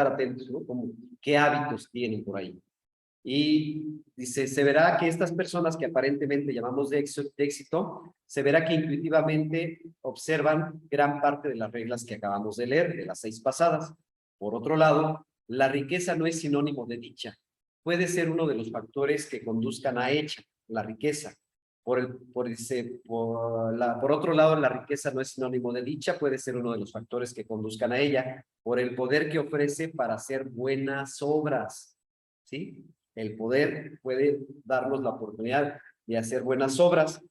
atentos, ¿no? Como, ¿qué hábitos tienen por ahí? Y dice, se verá que estas personas que aparentemente llamamos de éxito, se verá que intuitivamente observan gran parte de las reglas que acabamos de leer, de las 6 pasadas. Por otro lado, la riqueza no es sinónimo de dicha. Puede ser uno de los factores que conduzcan a ella, la riqueza. Por otro lado, la riqueza no es sinónimo de dicha, puede ser uno de los factores que conduzcan a ella, por el poder que ofrece para hacer buenas obras, ¿sí? El poder puede darnos la oportunidad de hacer buenas obras,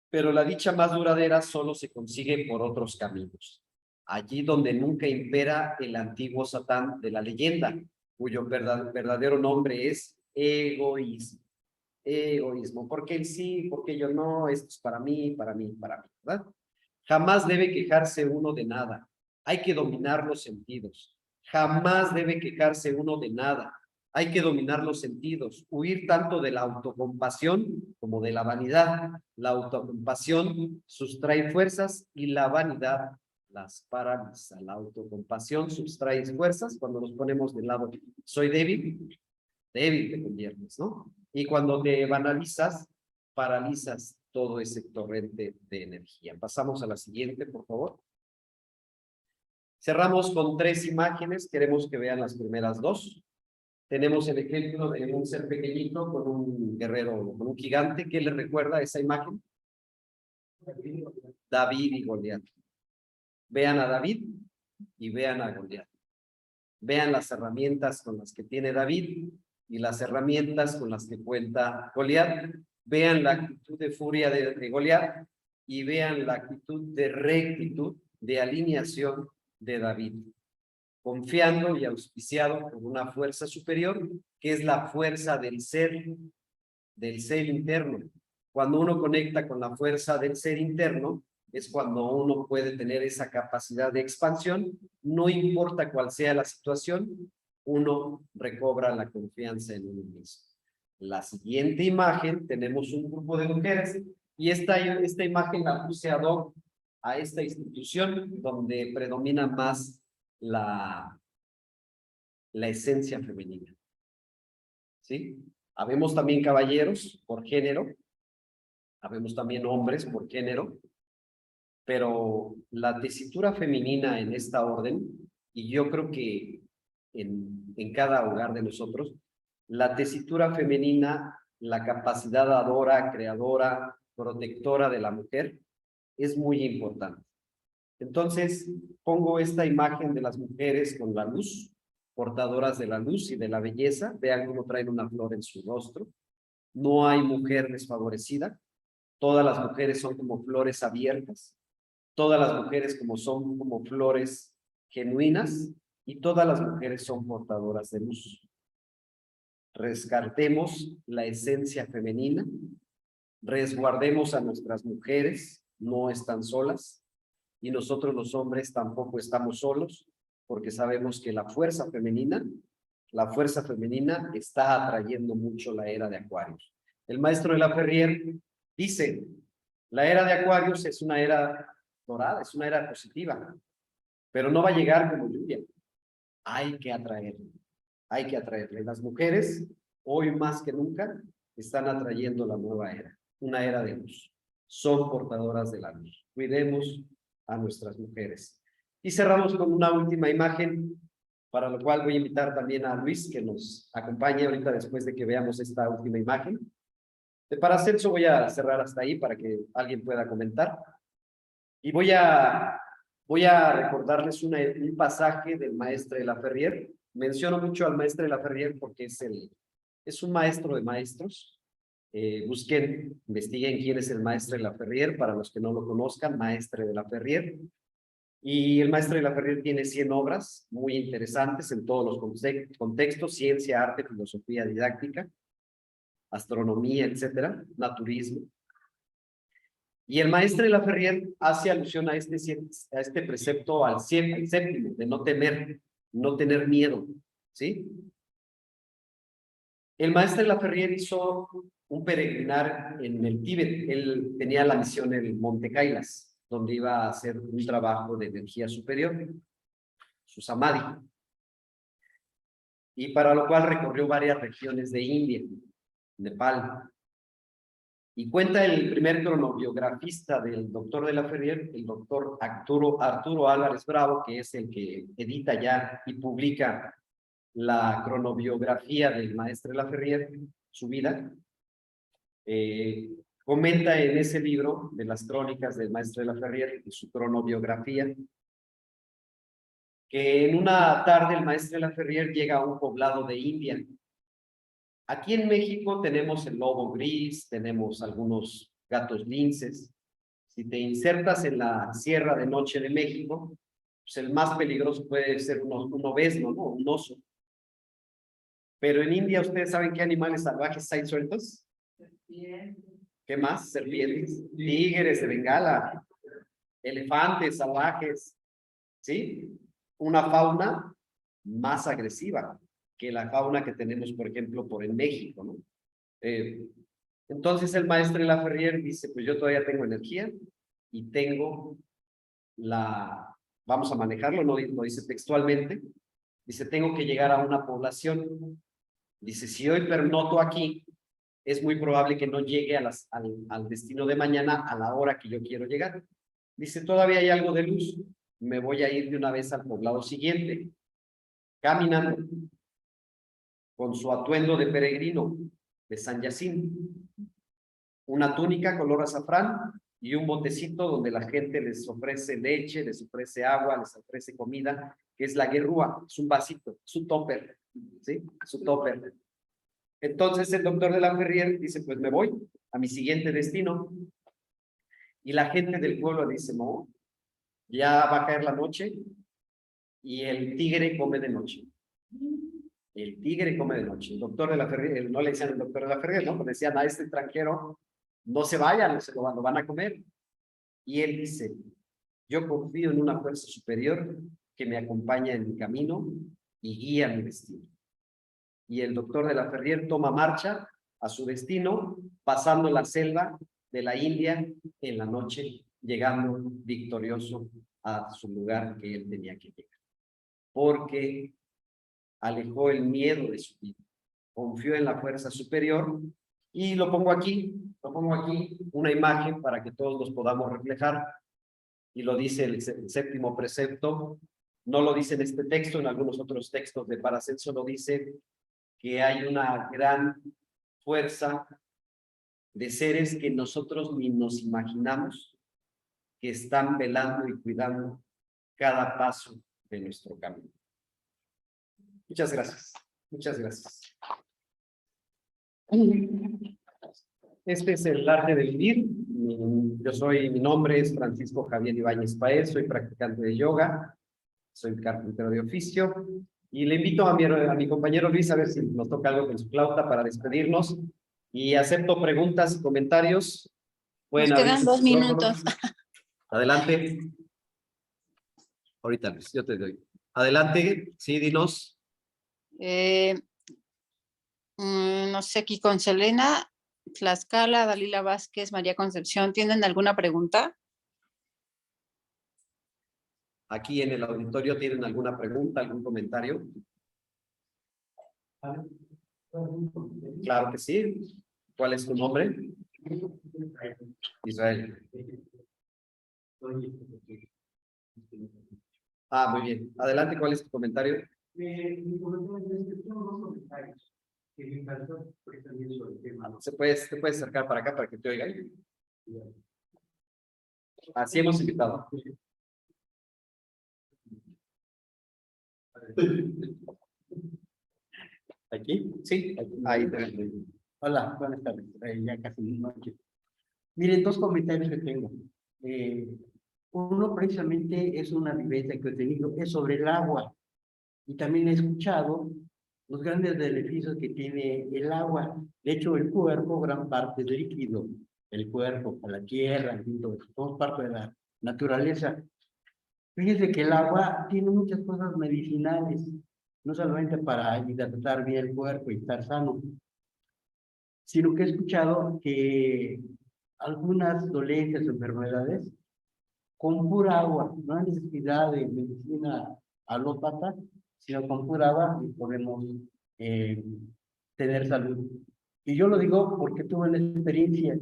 pero la dicha más duradera solo se consigue por otros caminos. Allí donde nunca impera el antiguo Satán de la leyenda, cuyo verdadero nombre es egoísmo. Egoísmo, porque él sí, porque yo no, esto es para mí, ¿verdad? Jamás debe quejarse uno de nada. Hay que dominar los sentidos. Jamás debe quejarse uno de nada. Hay que dominar los sentidos, huir tanto de la autocompasión como de la vanidad. La autocompasión sustrae fuerzas y la vanidad las paraliza. La autocompasión sustrae fuerzas cuando nos ponemos del lado. Soy débil te conviertes, ¿no? Y cuando te banalizas, paralizas todo ese torrente de energía. Pasamos a la siguiente, por favor. Cerramos con 3 imágenes. Queremos que vean las primeras 2. Tenemos el ejemplo de un ser pequeñito con un guerrero, con un gigante. ¿Qué le recuerda esa imagen? David y Goliat. Vean a David y vean a Goliat. Vean las herramientas con las que tiene David y las herramientas con las que cuenta Goliat. Vean la actitud de furia de Goliat y vean la actitud de rectitud, de alineación de David, confiando y auspiciado por una fuerza superior, que es la fuerza del ser interno. Cuando uno conecta con la fuerza del ser interno, es cuando uno puede tener esa capacidad de expansión, no importa cuál sea la situación, uno recobra la confianza en uno mismo. La siguiente imagen, tenemos un grupo de mujeres, y esta imagen la puse ad hoc a esta institución, donde predomina más la esencia femenina. ¿Sí? Habemos también caballeros por género, habemos también hombres por género, pero la tesitura femenina en esta orden, y yo creo que en cada hogar de nosotros, la tesitura femenina, la capacidad dadora, creadora, protectora de la mujer, es muy importante. Entonces, pongo esta imagen de las mujeres con la luz, portadoras de la luz y de la belleza. Vean cómo traen una flor en su rostro. No hay mujer desfavorecida. Todas las mujeres son como flores abiertas. Todas las mujeres son como flores genuinas. Y todas las mujeres son portadoras de luz. Rescatemos la esencia femenina. Resguardemos a nuestras mujeres. No están solas. Y nosotros los hombres tampoco estamos solos, porque sabemos que la fuerza femenina está atrayendo mucho la era de Acuarios. El maestro de la Ferrier dice, la era de Acuarios es una era dorada, es una era positiva, pero no va a llegar como lluvia. Hay que atraerle. Las mujeres, hoy más que nunca, están atrayendo la nueva era, una era de luz. Son portadoras de la luz. Cuidemos a nuestras mujeres. Y cerramos con una última imagen, para lo cual voy a invitar también a Luis que nos acompañe ahorita después de que veamos esta última imagen. De Paracelso voy a cerrar hasta ahí para que alguien pueda comentar. Y voy a recordarles un pasaje del maestre de la Ferrier. Menciono mucho al maestre de la Ferrier porque es un maestro de maestros. Busquen, investiguen quién es el maestre de la Ferrier, para los que no lo conozcan, maestre de la Ferrier. Y el maestre de la Ferrier tiene 100 obras muy interesantes en todos los contextos: ciencia, arte, filosofía, didáctica, astronomía, etcétera, naturismo. Y el maestre de la Ferrier hace alusión a este precepto, al séptimo, de no temer, no tener miedo, ¿sí? El maestro de la Ferrier hizo un peregrinar en el Tíbet. Él tenía la misión en el Monte Kailas, donde iba a hacer un trabajo de energía superior, su samadhi. Y para lo cual recorrió varias regiones de India, Nepal. Y cuenta el primer cronobiografista del doctor de la Ferrier, el doctor Arturo Álvarez Bravo, que es el que edita ya y publica la cronobiografía del maestro de la Ferrier, su vida. Comenta en ese libro de las crónicas del maestro de la Ferrier, de su cronobiografía, que en una tarde el maestro de la Ferrier llega a un poblado de India. Aquí en México tenemos el lobo gris, tenemos algunos gatos linces. Si te insertas en la Sierra de Noche de México, pues el más peligroso puede ser un obesno, ¿no? Un oso. Pero en India, ¿ustedes saben qué animales salvajes hay sueltos? ¿Qué más? Serpientes, tigres de Bengala, elefantes salvajes, ¿sí? Una fauna más agresiva que la fauna que tenemos, por ejemplo, en México, ¿no? Entonces el maestro de la Ferrier dice, pues yo todavía tengo energía y tengo vamos a manejarlo, no lo dice textualmente, dice, tengo que llegar a una población. Dice, si hoy pernoto aquí, es muy probable que no llegue al destino de mañana a la hora que yo quiero llegar. Dice, todavía hay algo de luz, me voy a ir de una vez al poblado siguiente, caminando, con su atuendo de peregrino de San Yacín, una túnica color azafrán y un botecito donde la gente les ofrece leche, les ofrece agua, les ofrece comida, que es la guerrúa, es un vasito, su topper, ¿sí? Su topper. Entonces el doctor de la Ferrier dice, pues me voy a mi siguiente destino. Y la gente del pueblo dice, no, ya va a caer la noche y el tigre come de noche. El tigre come de noche. El doctor de la Ferrier, no le decían el doctor de la Ferrier, ¿no? Pero decían a este extranjero, no se vaya, no se lo van a comer. Y él dice, yo confío en una fuerza superior que me acompaña en mi camino y guía mi destino. Y el doctor de la Ferrier toma marcha a su destino, pasando la selva de la India en la noche, llegando victorioso a su lugar que él tenía que llegar. Porque alejó el miedo de su vida, confió en la fuerza superior. Y lo pongo aquí, una imagen para que todos nos podamos reflejar. Y lo dice el séptimo precepto, no lo dice en este texto, en algunos otros textos de Paracelso lo dice, que hay una gran fuerza de seres que nosotros ni nos imaginamos, que están velando y cuidando cada paso de nuestro camino. Muchas gracias. Muchas gracias. Este es el arte de vivir. Mi nombre es Francisco Javier Ibáñez Paez, soy practicante de yoga, soy carpintero de oficio y le invito a mi compañero Luis a ver si nos toca algo con su flauta para despedirnos y acepto preguntas y comentarios. Nos quedan 2 minutos. Adelante. Ahorita Luis, yo te doy. Adelante, sí, dinos. No sé, aquí con Selena, Tlaxcala, Dalila Vázquez, María Concepción, ¿tienen alguna pregunta? Aquí en el auditorio, ¿tienen alguna pregunta, algún comentario? Claro que sí. ¿Cuál es tu nombre? Israel. Ah, muy bien. Adelante, ¿cuál es tu comentario? ¿Te puedes acercar para acá para que te oigan? Así hemos invitado. ¿Aquí? Sí, ahí te Hola, buenas tardes. Ya casi noche. Miren, 2 comentarios que tengo. Uno precisamente es una vivencia que he tenido, es sobre el agua. Y también he escuchado los grandes beneficios que tiene el agua. De hecho, el cuerpo, gran parte es líquido. El cuerpo, la tierra, en fin, somos parte de la naturaleza. Fíjense que el agua tiene muchas cosas medicinales, no solamente para hidratar bien el cuerpo y estar sano, sino que he escuchado que algunas dolencias o enfermedades, con pura agua, no hay necesidad de medicina alópata, sino con pura agua podemos tener salud. Y yo lo digo porque tuve la experiencia.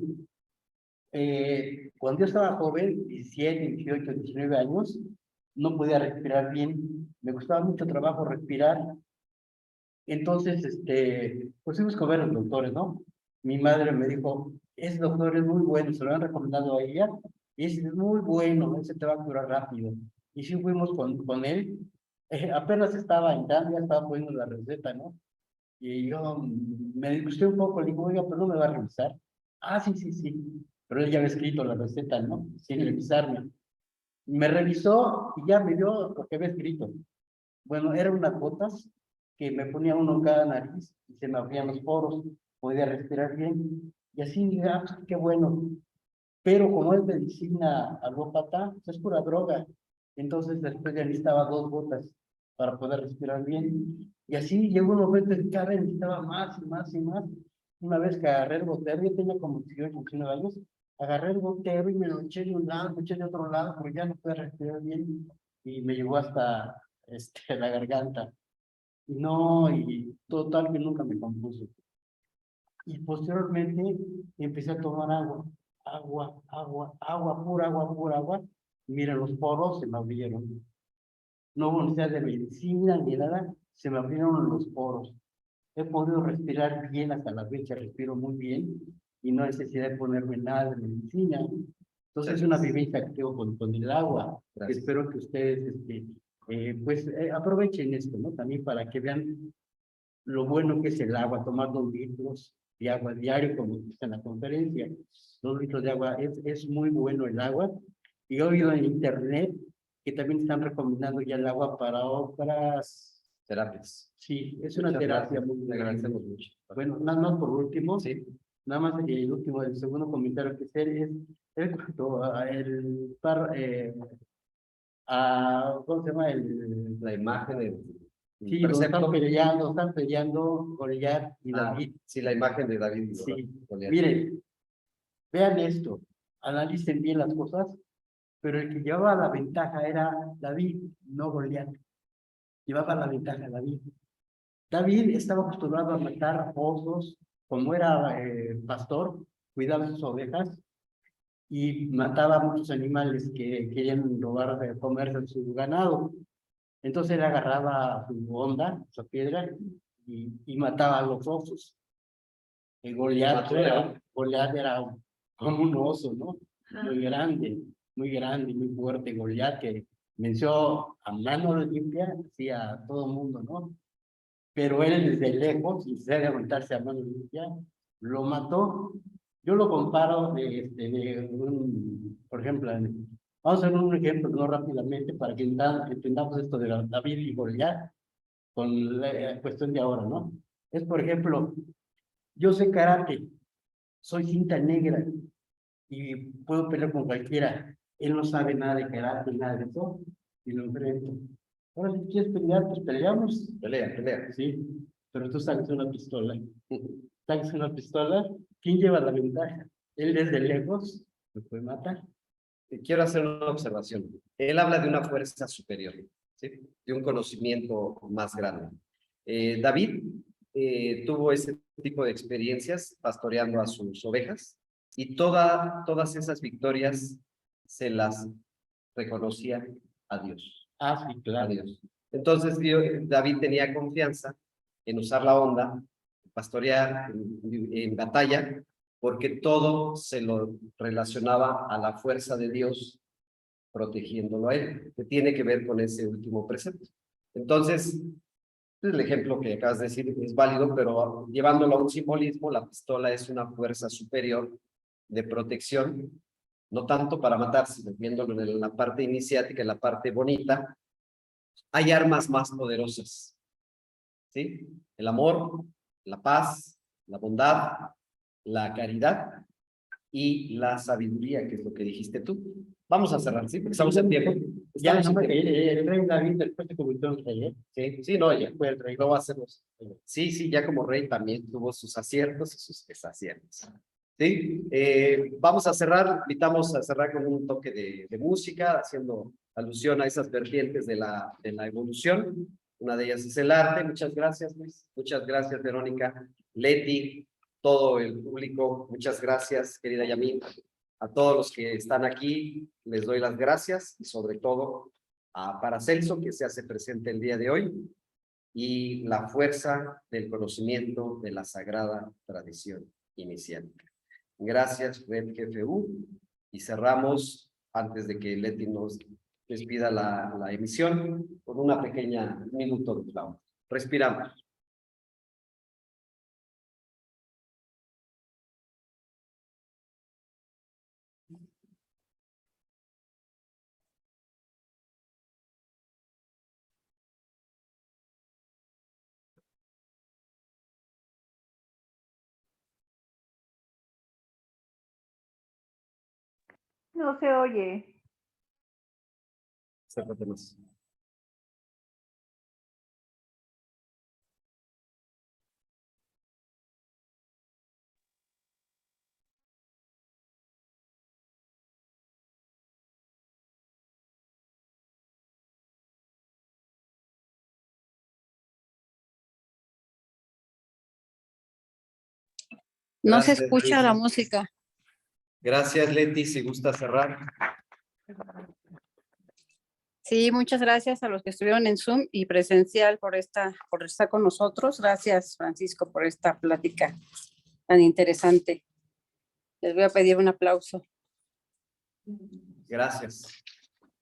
Cuando yo estaba joven, 17, 18, 19 años, no podía respirar bien. Me costaba mucho trabajo respirar. Entonces, pues fuimos con ver a los doctores, ¿no? Mi madre me dijo, ese doctor es muy bueno, se lo han recomendado a ella, y es muy bueno, ese te va a curar rápido. Y sí fuimos con él, apenas estaba entrando, ya estaba poniendo la receta, ¿no? Y yo me disgusté un poco, le digo, oiga, pero no me va a revisar. Ah, sí, sí, sí, pero él ya había escrito la receta, ¿no? Sin revisarme. Me revisó y ya me dio lo que había escrito. Bueno, eran unas gotas que me ponía uno en cada nariz y se me abrían los poros, podía respirar bien. Y así dije, ah, pues, qué bueno. Pero como es medicina alópata, pues es pura droga. Entonces después ya necesitaba 2 gotas para poder respirar bien. Y así llegó un momento en que cada vez necesitaba más y más y más. Una vez que agarré el gotero, yo tenía como 18, 19 años, agarré el gotero y me lo eché de un lado, me eché de otro lado, porque ya no pude respirar bien. Y me llegó hasta la garganta. No, y total que nunca me compuso. Y posteriormente empecé a tomar agua, pura agua, pura agua. Mira, los poros se me abrieron. No hubo necesidad de medicina ni nada, se me abrieron los poros. He podido respirar bien hasta la fecha, respiro muy bien y no hay necesidad de ponerme nada de medicina. Entonces es una vivencia que tengo con el agua. Espero que ustedes aprovechen esto, ¿no? También para que vean lo bueno que es el agua, tomar 2 litros de agua diario, como dice en la conferencia. 2 litros de agua, es muy bueno el agua. Y he oído en internet que también están recomendando ya el agua para otras terapias. Sí, es una terapia muy Le agradecemos mucho. Bueno, nada más por último, Sí. nada más el segundo comentario que hacer es cuanto a ¿cómo se llama? La imagen de Sí, están peleando Goliat y David. Sí, la imagen de David. Sí, miren, vean esto, analicen bien las cosas, pero el que llevaba la ventaja era David, no Goliat. Llevaba la ventaja David. David estaba acostumbrado a matar osos, como era pastor, cuidaba sus ovejas y mataba a muchos animales que querían robar, comerse su ganado. Entonces él agarraba su honda, su piedra, y mataba a los osos. Goliat era como un oso, ¿no? Muy grande. muy grande y muy fuerte, Goliat, que venció a mano limpia, sí, a todo el mundo, ¿no? Pero él desde lejos, y se de aventarse a mano limpia, lo mató. Yo lo comparo por ejemplo, vamos a ver un ejemplo, no rápidamente, para que entendamos esto de David y Goliat, con la cuestión de ahora, ¿no? Es, por ejemplo, yo sé karate, soy cinta negra, y puedo pelear con cualquiera. Él no sabe nada de karate, nada de eso, y lo enfrento. Ahora, si quieres pelear, pues peleamos. Pelea, pelea. Sí, pero tú sacas una pistola. Sacas una pistola, ¿quién lleva la ventaja? Él desde lejos me puede matar. Quiero hacer una observación. Él habla de una fuerza superior, ¿sí? De un conocimiento más grande. David tuvo ese tipo de experiencias pastoreando a sus ovejas y todas esas victorias se las reconocía a Dios. Ah, sí, A claro. Dios. Entonces David tenía confianza en usar la onda, pastorear en batalla, porque todo se lo relacionaba a la fuerza de Dios protegiéndolo a él, que tiene que ver con ese último precepto. Entonces, el ejemplo que acabas de decir es válido, pero llevándolo a un simbolismo, la pistola es una fuerza superior de protección, no tanto para matar, sino viéndolo en la parte iniciática, en la parte bonita. Hay armas más poderosas, ¿sí? El amor, la paz, la bondad, la caridad y la sabiduría, que es lo que dijiste tú. Vamos a cerrar, ¿sí? Porque estamos en tiempo. Ya, Estamos en tiempo. el rey David después se convirtió en rey, ¿eh? Sí, sí, no, ya fue el rey, no va a ser los. Sí, sí, ya como rey también tuvo sus aciertos y sus desaciertos. Sí, vamos a cerrar, invitamos a cerrar con un toque de música, haciendo alusión a esas vertientes de la evolución. Una de ellas es el arte. Muchas gracias, Luis. Muchas gracias, Verónica, Leti, todo el público. Muchas gracias, querida Yamil. A todos los que están aquí, les doy las gracias y sobre todo a Paracelso, que se hace presente el día de hoy, y la fuerza del conocimiento de la sagrada tradición iniciática. Gracias, Red GFU, y cerramos, antes de que Leti nos despida la emisión, con una pequeña minuto de flauta. Respiramos. No se oye. Acércate más. No se Gracias, escucha la Luis. música. Gracias, Leti, si gusta cerrar. Sí, muchas gracias a los que estuvieron en Zoom y presencial por estar con nosotros. Gracias, Francisco, por esta plática tan interesante. Les voy a pedir un aplauso. Gracias.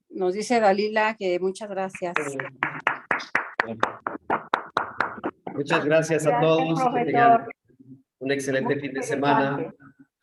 Nos dice Dalila que muchas gracias. Muchas gracias a Gracias, todos. Que profesor. tengan un excelente fin de semana.